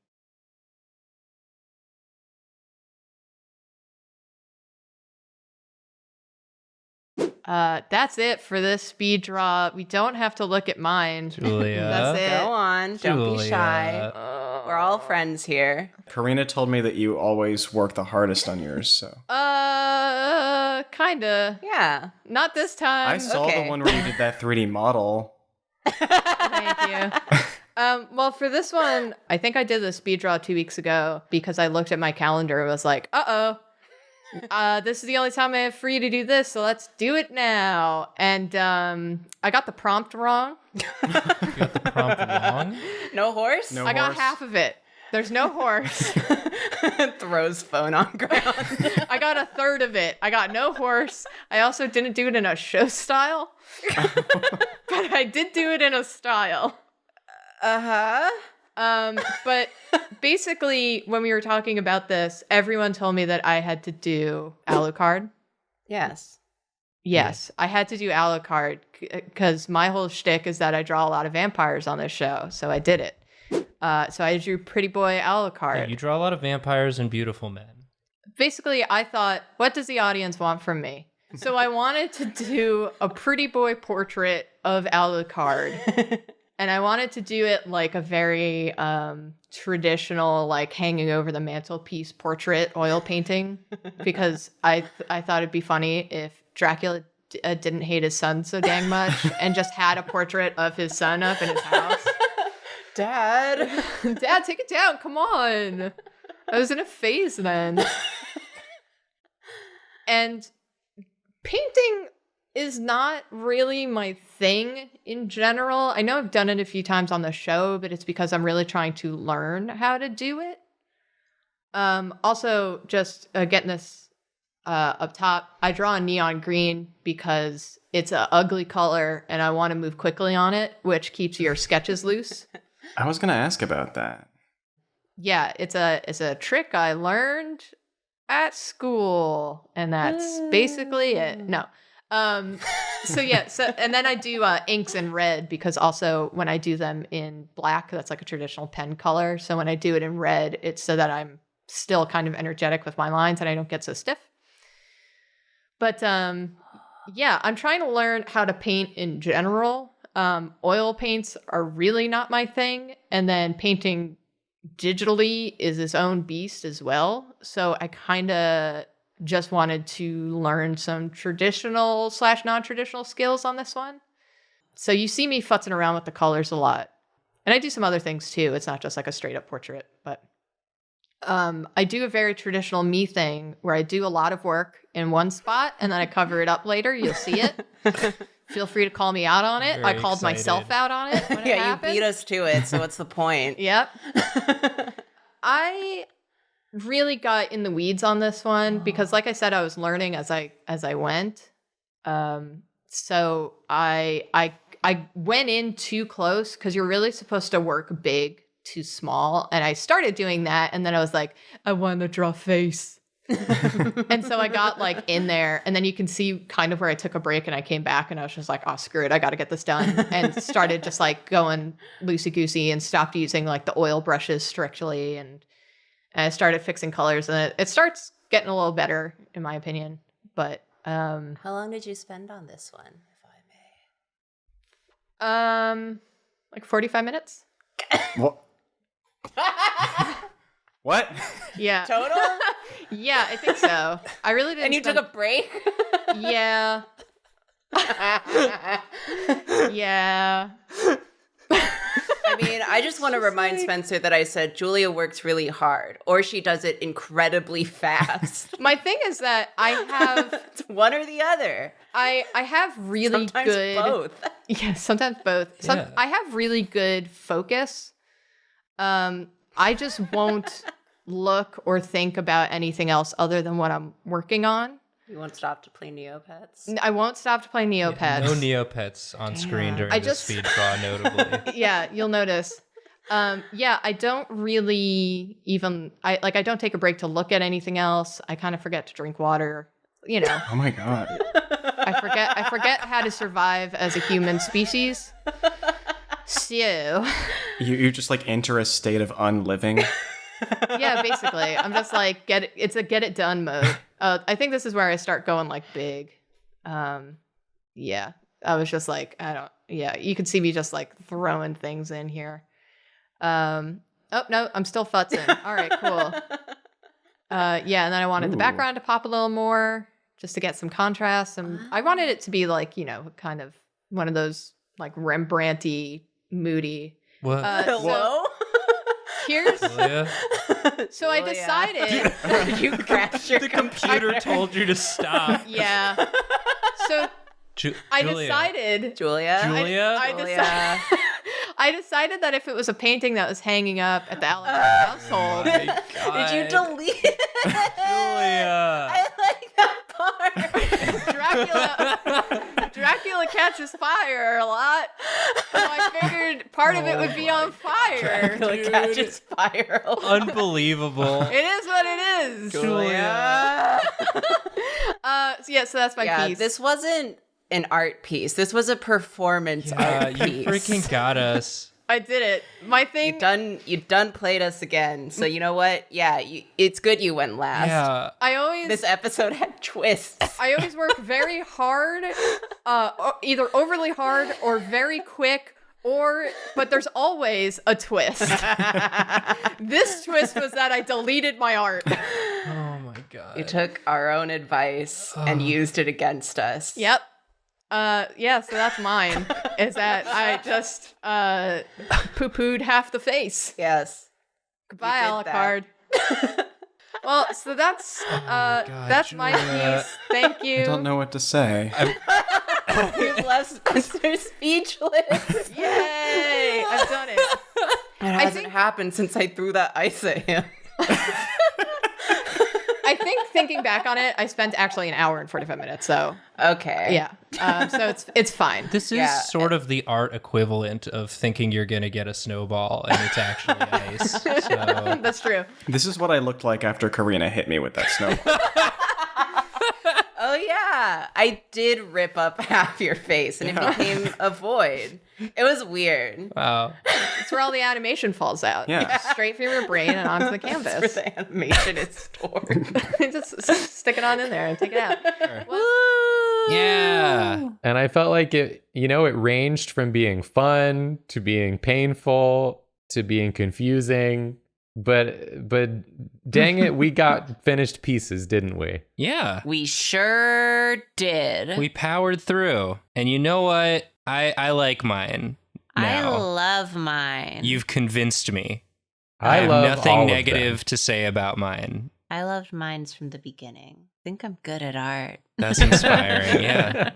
That's it for this speed draw. We don't have to look at mine. Julia. That's it. Go on. Don't be shy. Julia. We're all friends here. Karina told me that you always work the hardest on yours, so. Kinda. Yeah. Not this time. I saw okay. the one where you did that 3D model. Thank you. Well, for this one, I think I did the speed draw 2 weeks ago because I looked at my calendar and was like, this is the only time I have free to do this, so let's do it now. And I got the prompt wrong. You got the prompt wrong? No horse? No I got horse. half of it. There's no horse. Throws phone on ground. I got a third of it. I got no horse. I also didn't do it in a show style, but I did do it in a style. But basically, when we were talking about this, everyone told me that I had to do Alucard. Yes. Yes, I had to do Alucard because my whole shtick is that I draw a lot of vampires on this show, so I did it. So I drew Pretty Boy Alucard. Yeah, you draw a lot of vampires and beautiful men. Basically, I thought, what does the audience want from me? So I wanted to do a pretty boy portrait of Alucard. And I wanted to do it like a very traditional, like hanging over the mantelpiece portrait oil painting, because I thought it'd be funny if Dracula didn't hate his son so dang much and just had a portrait of his son up in his house. Dad. Dad, take it down. Come on. I was in a phase then. And painting is not really my thing in general. I know I've done it a few times on the show, but it's because I'm really trying to learn how to do it. Also, just getting this up top, I draw a neon green because it's an ugly color and I want to move quickly on it, which keeps your sketches loose. I was gonna ask about that. Yeah, it's a trick I learned at school, and that's basically it. No. So and then I do inks in red because also when I do them in black, that's like a traditional pen color. So when I do it in red, it's so that I'm still kind of energetic with my lines and I don't get so stiff. But yeah, I'm trying to learn how to paint in general. Oil paints are really not my thing, and then painting digitally is its own beast as well. So I kind of just wanted to learn some traditional / non-traditional skills on this one. So you see me futzing around with the colors a lot. And I do some other things too. It's not just like a straight up portrait, but I do a very traditional me thing where I do a lot of work in one spot and then I cover it up later. You'll see it. Feel free to call me out on it. I called myself out on it when it happened. You beat us to it, so what's the point? Yep. I really got in the weeds on this one because, like I said, I was learning as I went. So I went in too close because you're really supposed to work big to small, and I started doing that, and then I was like, I want to draw face. And so I got like in there, and then you can see kind of where I took a break and I came back and I was just like, oh, screw it, I got to get this done, and started just like going loosey-goosey and stopped using like the oil brushes strictly, and I started fixing colors, and it starts getting a little better in my opinion. But how long did you spend on this one, if I may? Like 45 minutes. What? What? Yeah. Total? Yeah, I think so. I really didn't. And you took a break? Yeah. Yeah. I mean, I just want to remind Spencer that I said Julia works really hard, or she does it incredibly fast. My thing is that I have It's one or the other. I have really Sometimes good both. Yeah, sometimes both. Yeah. I have really good focus. I just won't look or think about anything else other than what I'm working on. You won't stop to play Neopets? I won't stop to play Neopets. No Neopets on screen during I this just- speed draw, notably. Yeah, you'll notice. Yeah, I don't really even I don't take a break to look at anything else. I kind of forget to drink water, you know. Oh my god. I forget how to survive as a human species. So, You just like enter a state of unliving. yeah, basically. I'm just like it's a get it done mode. I think this is where I start going like big. Yeah. I was just like, you could see me just like throwing things in here. Oh no, I'm still futzing. All right, cool. Yeah, and then I wanted the background to pop a little more just to get some contrast. And I wanted it to be like, you know, kind of one of those like Rembrandt-y, moody. What? Hello? Here's Julia? so I decided. You crashed your The computer told you to stop. Yeah. So I Julia. decided. Julia? Julia? I decided that if it was a painting that was hanging up at the Alex household, Oh my God. Did you delete it? Julia. I like that part. Dracula catches fire a lot. So I figured part of it would be on fire. Dracula catches fire a lot. Unbelievable. It is what it is. Julia. So that's my piece. This wasn't an art piece. This was a performance art you piece. freaking got us. I did it. My thing. You done played us again. So you know what? Yeah, it's good you went last. Yeah. This episode had twists. I always work very hard, either overly hard or very quick, but there's always a twist. This twist was that I deleted my art. Oh my God. You took our own advice and used it against us. Yep. Yeah, so that's mine, is that I just poo-pooed half the face. Yes. Goodbye, You did Alucard. Well, so that's God, that's my Julia. piece. Thank you. I don't know what to say. We've left Spencer speechless. Yay! I've done it. It hasn't happened since I threw that ice at him. I think thinking back on it, I spent actually an hour and 45 minutes. So Okay. yeah, so it's fine. This is sort of the art equivalent of thinking you're going to get a snowball and it's actually ice. So. That's true. This is what I looked like after Karina hit me with that snowball. Oh yeah, I did rip up half your face, and it became a void. It was weird. Wow. It's where all the animation falls out. Yeah. Straight from your brain and onto the canvas. Where the animation is stored. Just stick it on in there and take it out. Yeah. And I felt like it ranged from being fun to being painful to being confusing. But dang it, we got finished pieces, didn't we? Yeah. We sure did. We powered through. And you know what? I like mine I now. love mine. You've convinced me. I have love nothing all of negative them. to say about mine. I loved mines from the beginning. I think I'm good at art. That's inspiring, yeah.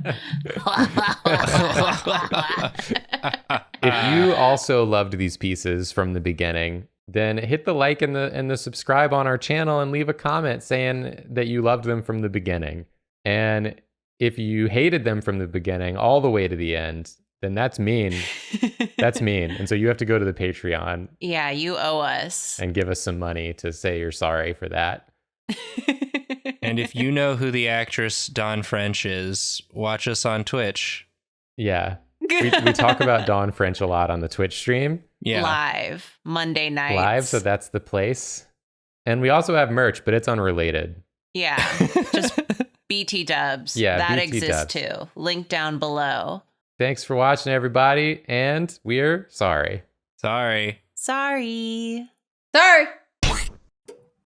If you also loved these pieces from the beginning, then hit the like and the subscribe on our channel and leave a comment saying that you loved them from the beginning. And if you hated them from the beginning all the way to the end, then that's mean. That's mean. And so you have to go to the Patreon Yeah, you owe us. and give us some money to say you're sorry for that. And if you know who the actress Dawn French is, watch us on Twitch. Yeah. We talk about Dawn French a lot on the Twitch stream. Yeah. Live Monday nights. Live, so that's the place. And we also have merch, but it's unrelated. Yeah, just BT dubs. Yeah, that BT exists dubs. too. Link down below. Thanks for watching, everybody, and we're sorry. Sorry. Sorry. Sorry.